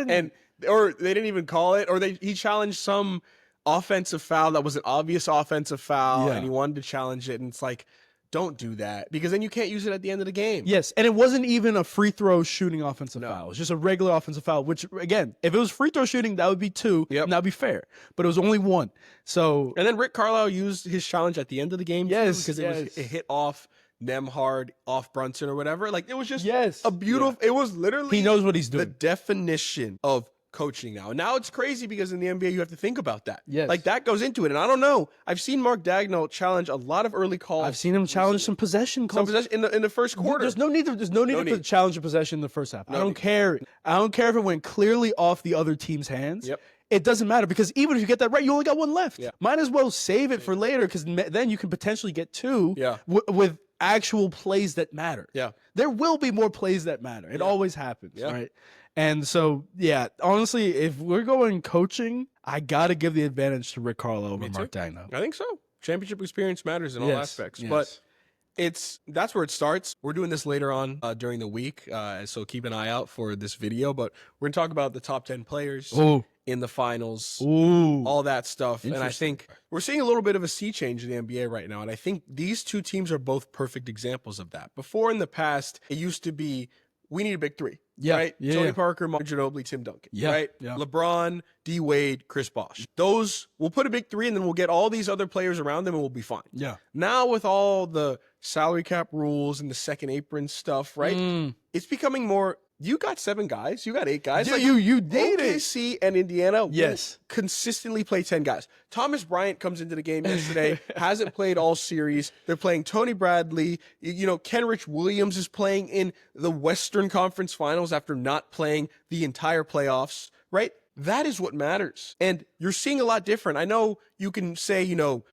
or they didn't even call it, or he challenged some offensive foul that was an obvious offensive foul, and he wanted to challenge it, and it's like, don't do that because then you can't use it at the end of the game. Yes, and it wasn't even a free throw shooting offensive foul. It was just a regular offensive foul, which, again, if it was free throw shooting, that would be 2, and that would be fair. But it was only 1. So, and then Rick Carlisle used his challenge at the end of the game because it hit off Nemhard, off Brunson or whatever. Like, it was just a beautiful, it was literally. He knows what he's doing. The definition of coaching now. And now it's crazy because in the NBA you have to think about that. Yes. Like that goes into it. And I don't know. I've seen Mark Dagnall challenge a lot of early calls. I've seen him challenge some possession calls. Some possession in the first quarter. There's no need to challenge a possession in the first half. I don't care. I don't care if it went clearly off the other team's hands. Yep. It doesn't matter because even if you get that right, you only got 1 left. Yeah. Might as well save it for later because then you can potentially get 2 with actual plays that matter. Yeah. There will be more plays that matter. It always happens, right? And so, honestly, if we're going coaching, I got to give the advantage to Rick Carlisle over Mark Dagnall. I think so. Championship experience matters in all aspects. Yes. But that's where it starts. We're doing this later on during the week, so keep an eye out for this video. But we're going to talk about the top 10 players in the finals, all that stuff. And I think we're seeing a little bit of a sea change in the NBA right now. And I think these two teams are both perfect examples of that. Before in the past, it used to be, we need a big 3. Right? Tony Parker, Manu Ginobili, Tim Duncan. Right? LeBron, D Wade, Chris Bosh. Those, we'll put a big 3 and then we'll get all these other players around them and we'll be fine. Now with all the salary cap rules and the second apron stuff, right? It's becoming more, you got 7 guys, you got 8 guys. Like, you did OKC and Indiana will consistently play 10 guys. Thomas Bryant comes into the game yesterday, hasn't played all series. They're playing Tony Bradley. Kenrich Williams is playing in the Western Conference Finals after not playing the entire playoffs, right? That is what matters. And you're seeing a lot different. I know you can say,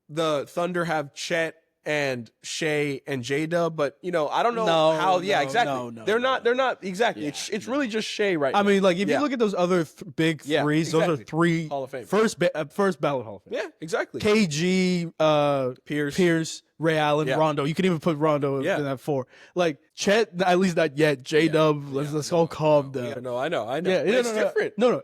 the Thunder have Chet and Shea and J-Dub, but I don't know how. Exactly. They're not exactly. It's really just Shea right now. I mean, like if you look at those other big threes, those are 3 Hall of Fame. First ballot Hall of Fame. Yeah, exactly. KG, Pierce, Ray Allen, Rondo. You can even put Rondo in that 4. Like Chet, at least not yet. J-Dub, let's all calm down. I know. Yeah, it's different. No.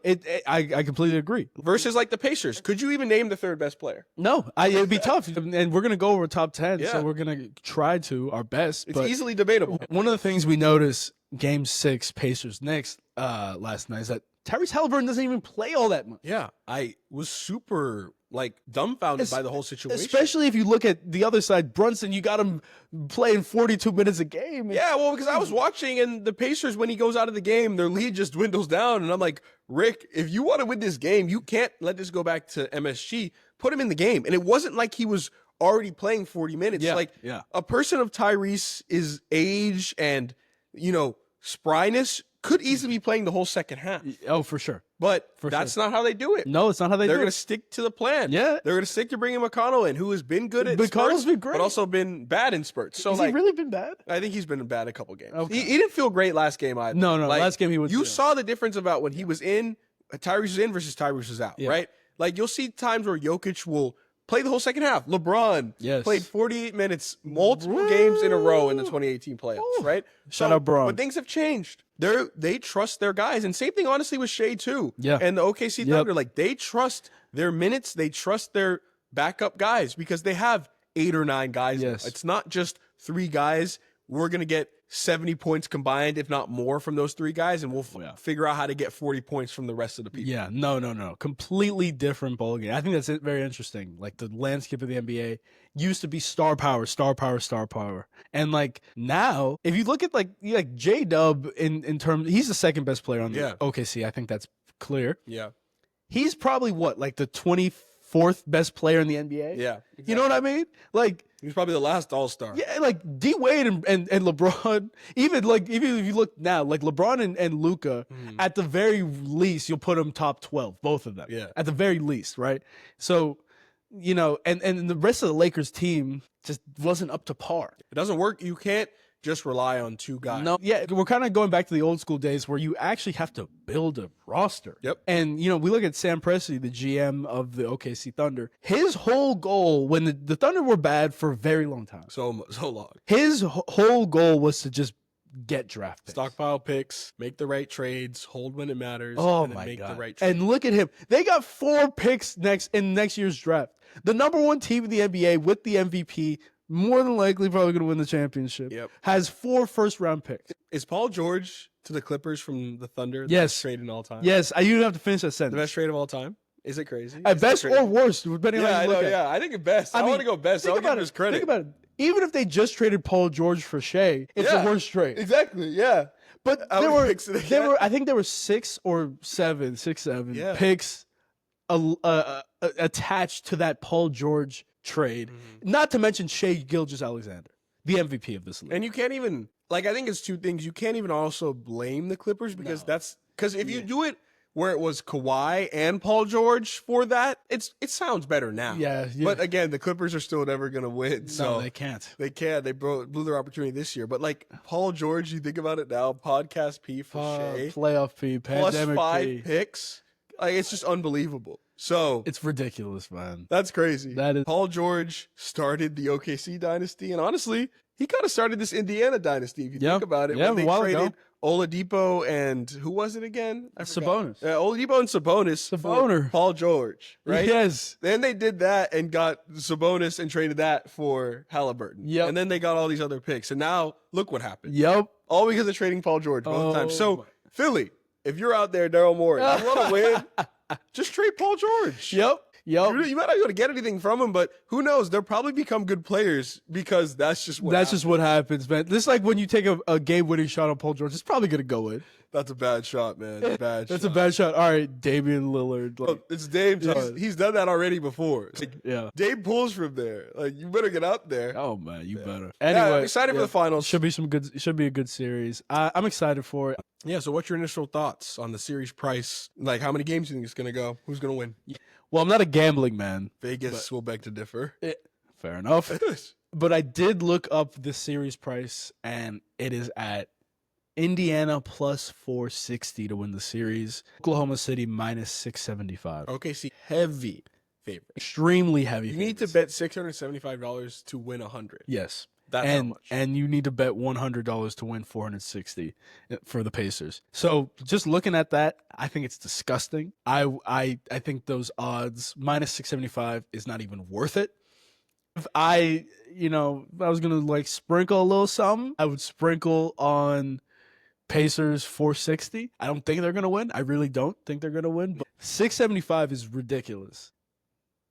I completely agree. Versus like the Pacers. Could you even name the 3rd best player? No, it'd be tough. And we're gonna go over top 10, so we're gonna try to our best. It's easily debatable. One of the things we noticed Game 6 Pacers Knicks last night is that Tyrese Halliburton doesn't even play all that much. Yeah, I was super dumbfounded by the whole situation. Especially if you look at the other side, Brunson, you got him playing 42 minutes a game. Yeah, well, because I was watching, and the Pacers, when he goes out of the game, their lead just dwindles down. And I'm like, Rick, if you want to win this game, you can't let this go back to MSG. Put him in the game. And it wasn't like he was already playing 40 minutes. A person of Tyrese's age and, spryness could easily be playing the whole second half. Oh, for sure. But that's not how they do it. No, it's not how they do it. They're going to stick to the plan. Yeah. They're going to stick to bringing McConnell in, who has been good at spurts, been great. but also been bad in spurts. So, has he really been bad? I think he's been bad a couple games. Okay. He didn't feel great last game either. No, last game he was. You saw the difference about when he was in, Tyrese was in versus Tyrese was out, right? Like, you'll see times where Jokic will play the whole second half. LeBron played 48 minutes, multiple games in a row in the 2018 playoffs, right? Shout out, Bron. But things have changed. They trust their guys. And same thing, honestly, with Shea, too. Yeah. And the OKC Thunder, they trust their minutes. They trust their backup guys because they have 8 or 9 guys. Yes. It's not just 3 guys. We're going to get 70 points combined, if not more, from those 3 guys, and we'll figure out how to get 40 points from the rest of the people. Yeah, no. Completely different ball game. I think that's very interesting. Like, the landscape of the NBA used to be star power. And, now, if you look at, J-Dub in terms, he's the second best player on the OKC. I think that's clear. Yeah. He's probably, the 24th best player in the NBA? Yeah. Exactly. You know what I mean? He was probably the last All-Star. Yeah, D Wade and LeBron, even if you look now, LeBron and Luka, at the very least, you'll put them top 12, both of them. Yeah. At the very least, right? So, and the rest of the Lakers team just wasn't up to par. It doesn't work. You can't just rely on 2 guys. No, yeah, we're kind of going back to the old school days where you actually have to build a roster. Yep. And, we look at Sam Presti, the GM of the OKC Thunder. His whole goal, when the Thunder were bad for a very long time. So long. His whole goal was to just get draft picks. Stockpile picks, make the right trades, hold when it matters, and then make God. the right trades. And look at him. They got 4 picks in next year's draft. The number 1 team in the NBA with the MVP More than likely, probably going to win the championship. Yep. Has 4 first-round picks. Is Paul George to the Clippers from the Thunder the Yes. best trade in all time? Yes, you don't have to finish that The sentence. best trade of all time? Is it crazy? At Is that best crazy? or worst, depending on Yeah, how I you know. look at it. Yeah, I think at best. I mean, want to go best. Think I'll about give it. his credit. Think about it. Even if they just traded Paul George for Shea, it's Yeah. the worst trade. Exactly. Yeah. But How there many were, picks did they get? I think there were 6 or 7 Yeah. picks attached to that Paul George trade. Mm-hmm. Not to mention Shea Gilgeous-Alexander, the MVP of this league. And you can't even I think it's 2 things. You can't even also blame the Clippers because if you do it where it was Kawhi and Paul George for that, it sounds better now. Yeah. But again, the Clippers are still never gonna win. So No, they can't. They can't. They blew their opportunity this year. But like Paul George, you think about it now, podcast P for Shea, Playoff P, plus pandemic 5 P. picks. Like it's just unbelievable. So It's ridiculous, man. that's crazy. That is- Paul George started the OKC dynasty, and honestly, he kind of started this Indiana dynasty. If you think about it, Yeah, when they a while traded ago. Oladipo and who was it again? I forgot. Sabonis. Oladipo and Sabonis for Saboner. Paul George, right? Yes. Then they did that and got Sabonis and traded that for Halliburton. Yep. And then they got all these other picks. And now look what happened. Yep. All because of trading Paul George both times. Oh So my- Philly, if you're out there, Daryl Morey, you want to win, just trade Paul George. Yep. You might not be able to get anything from him, but who knows? They'll probably become good players because that's just what That's just what happens, man. This is like when you take a game-winning shot on Paul George. It's probably going to go in. That's a bad shot, man. That's a bad shot. All right, Damian Lillard. Like, Look, it's Dame. He's done that already before. It's like, yeah. Dame pulls from there. Like you better get out there. Oh man, you better. Yeah, Anyway, I'm excited for the finals. Should be a good series. I'm excited for it. Yeah. So, what's your initial thoughts on the series price? Like, how many games do you think it's gonna go? Who's gonna win? Well, I'm not a gambling man. Vegas will beg to differ. Fair enough. But I did look up the series price, and it is at Indiana plus 460 to win the series. Oklahoma City minus 675. Okay, see, heavy favorite. Extremely heavy. You need to bet $675 to win 100. Yes. That's how much. And you need to bet $100 to win 460 for the Pacers. So just looking at that, I think it's disgusting. I think those odds minus 675 is not even worth it. If I was gonna like sprinkle a little something, I would sprinkle on Pacers 460. I don't think they're gonna win. I really don't think they're gonna win. But 675 is ridiculous.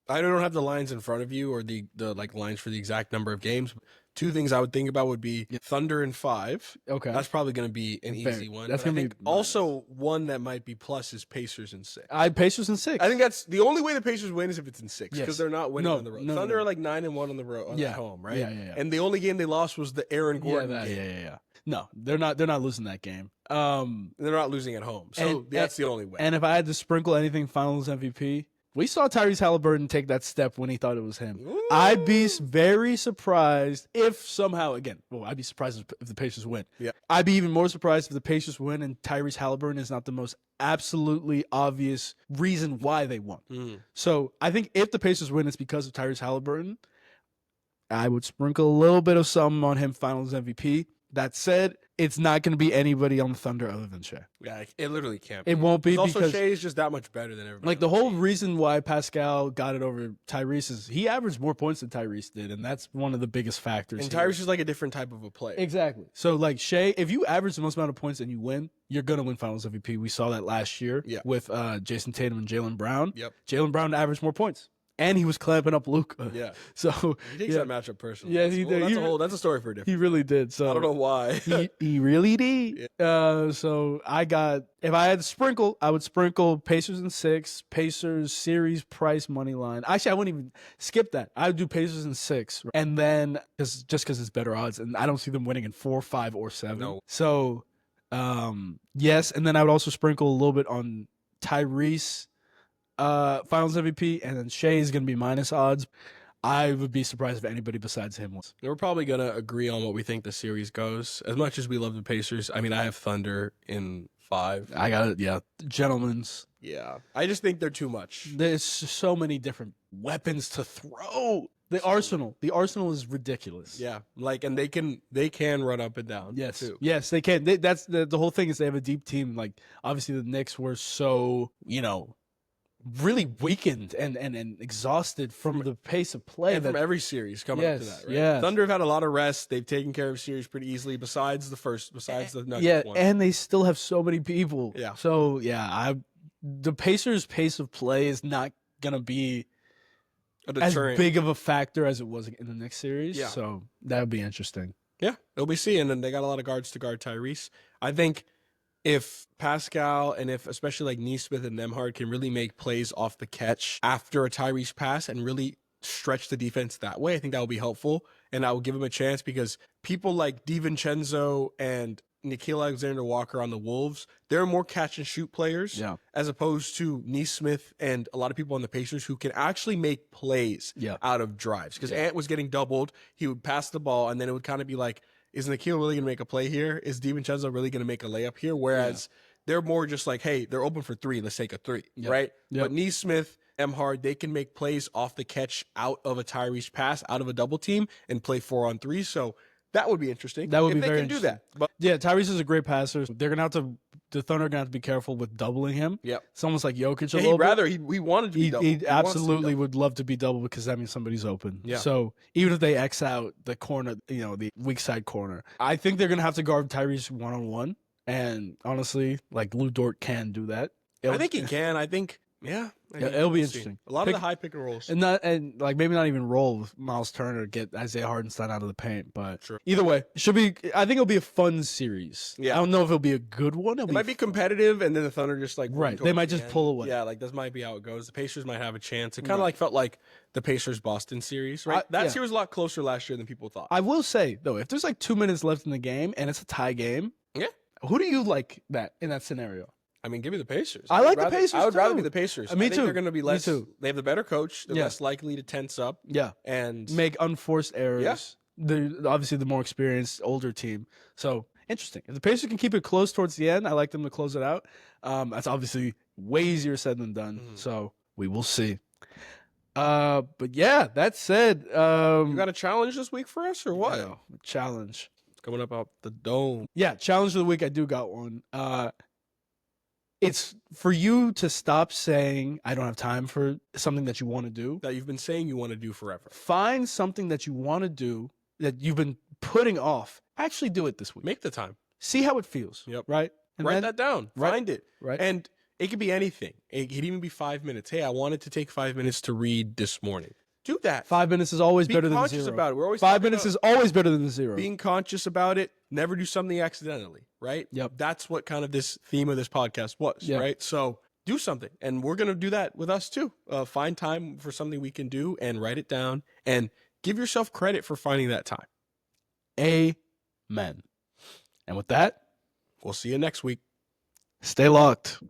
I don't have the lines in front of you or the like lines for the exact number of games. 2 things I would think about would be Thunder in 5. Okay. That's probably going to be an Fair. easy one. That's But I gonna think be also one that might be plus is Pacers in 6. Pacers in 6. I think that's the only way the Pacers win is if it's in 6 because Yes. they're not winning No, on the road. no, Thunder no. are like 9-1 on the road at home, right? Yeah. And the only game they lost was the Aaron Gordon game. Yeah. No, they're not losing that game. They're not losing at home. So that's the only way. And if I had to sprinkle anything finals MVP, we saw Tyrese Halliburton take that step when he thought it was him. Ooh. I'd be very surprised if somehow, again, I'd be surprised if the Pacers win. Yeah. I'd be even more surprised if the Pacers win and Tyrese Halliburton is not the most absolutely obvious reason why they won. So I think if the Pacers win, it's because of Tyrese Halliburton. I would sprinkle a little bit of something on him finals MVP. That said, it's not going to be anybody on the Thunder other than Shea. Yeah, it literally can't be. It won't be Also, because Shea is just that much better than everybody. like the whole reason why Pascal got it over Tyrese is he averaged more points than Tyrese did, and that's one of the biggest factors. And here. Tyrese is like a different type of a player. Exactly. So like Shea, if you average the most amount of points and you win, you're gonna win Finals MVP. We saw that last year with Jason Tatum and Jaylen Brown. Yep. Jaylen Brown averaged more points, and he was clamping up Luka. Yeah. So He takes that matchup personally. Yeah, he did. That's a story for a different. He really did. So I don't know why. he really did. So if I had to sprinkle, I would sprinkle Pacers in 6, Pacers series price money line. Actually, I wouldn't even skip that. I would do Pacers in 6, and then just because it's better odds, and I don't see them winning in 4, 5, or 7. No. So yes, and then I would also sprinkle a little bit on Tyrese Finals MVP, and then Shea is going to be minus odds. I would be surprised if anybody besides him was. We're probably going to agree on what we think the series goes. As much as we love the Pacers, I mean, I have Thunder in 5. I got it. Yeah, gentlemen's. Yeah. I just think they're too much. There's so many different weapons to throw. The arsenal is ridiculous. Yeah. Like, and they can run up and down. Yes. Too. Yes, they can. That's the whole thing is they have a deep team. Like, obviously the Knicks were so, really weakened and exhausted from the pace of play. And from every series coming up to that, right? Yes. Thunder have had a lot of rest. They've taken care of series pretty easily besides the Nuggets one. And they still have so many people. Yeah. So, the Pacers' pace of play is not going to be as big of a factor as it was in the next series. Yeah. So, that would be interesting. Yeah, it'll be seen. And they got a lot of guards to guard Tyrese. I think if Pascal and if especially like Nesmith and Nembhard can really make plays off the catch after a Tyrese pass and really stretch the defense that way, I think that will be helpful. And I will give him a chance because people like DiVincenzo and Nickeil Alexander-Walker on the Wolves, they're more catch and shoot players as opposed to Nesmith and a lot of people on the Pacers who can actually make plays out of drives. Because Ant was getting doubled, he would pass the ball, and then it would kind of be like, is Nickeil really going to make a play here? Is DiVincenzo really going to make a layup here? Whereas they're more just like, hey, they're open for three, let's take a three, right? But Nesmith, Nembhard, they can make plays off the catch out of a Tyrese pass, out of a double team, and play 4-on-3. So that would be interesting. That would be if very they can do that. But Tyrese is a great passer. They're gonna have to. The Thunder are gonna have to be careful with doubling him. Yep. It's almost like Jokic. He wanted to be double. He absolutely would love to be double because that means somebody's open. Yeah. So even if they X out the corner, the weak side corner, I think they're gonna have to guard Tyrese 1-on-1. And honestly, like Lou Dort can do that. I think he can. I think. Yeah, it'll be interesting. A lot of the high pick and rolls, and maybe not even roll with Miles Turner, get Isaiah Hartenstein out of the paint. But sure. Either way, it should be. I think it'll be a fun series. Yeah, I don't know if it'll be a good one. It might be competitive, and then the Thunder just like they might just pull away. Yeah, like this might be how it goes. The Pacers might have a chance. It kind of like felt like the Pacers Boston series, right? That series was a lot closer last year than people thought. I will say though, if there's like 2 minutes left in the game and it's a tie game, who do you like in that scenario? I mean, give me the Pacers. I like the Pacers. I would rather be the Pacers. Me I think too. They're going to be less. Me too. They have the better coach. They're less likely to tense up. Yeah, and make unforced errors. Yeah. They're obviously the more experienced, older team. So interesting. If the Pacers can keep it close towards the end, I like them to close it out. That's obviously way easier said than done. So we will see. But yeah, that said, you got a challenge this week for us or what? Yeah, challenge. It's coming up out the dome. Yeah, challenge of the week. I do got one. It's for you to stop saying, I don't have time for something that you want to do. That you've been saying you want to do forever. Find something that you want to do that you've been putting off. Actually do it this week. Make the time. See how it feels. Yep. Right? And write that down. Find it. Right. And it could be anything. It could even be 5 minutes. Hey, I wanted to take 5 minutes to read this morning. Do that. 5 minutes is always better than 0. Be conscious about it. We're always 5 minutes is always better than 0. Being conscious about it. Never do something accidentally, right? Yep. That's what kind of this theme of this podcast was, right? So do something. And we're going to do that with us too. Find time for something we can do and write it down and give yourself credit for finding that time. Amen. And with that, we'll see you next week. Stay locked.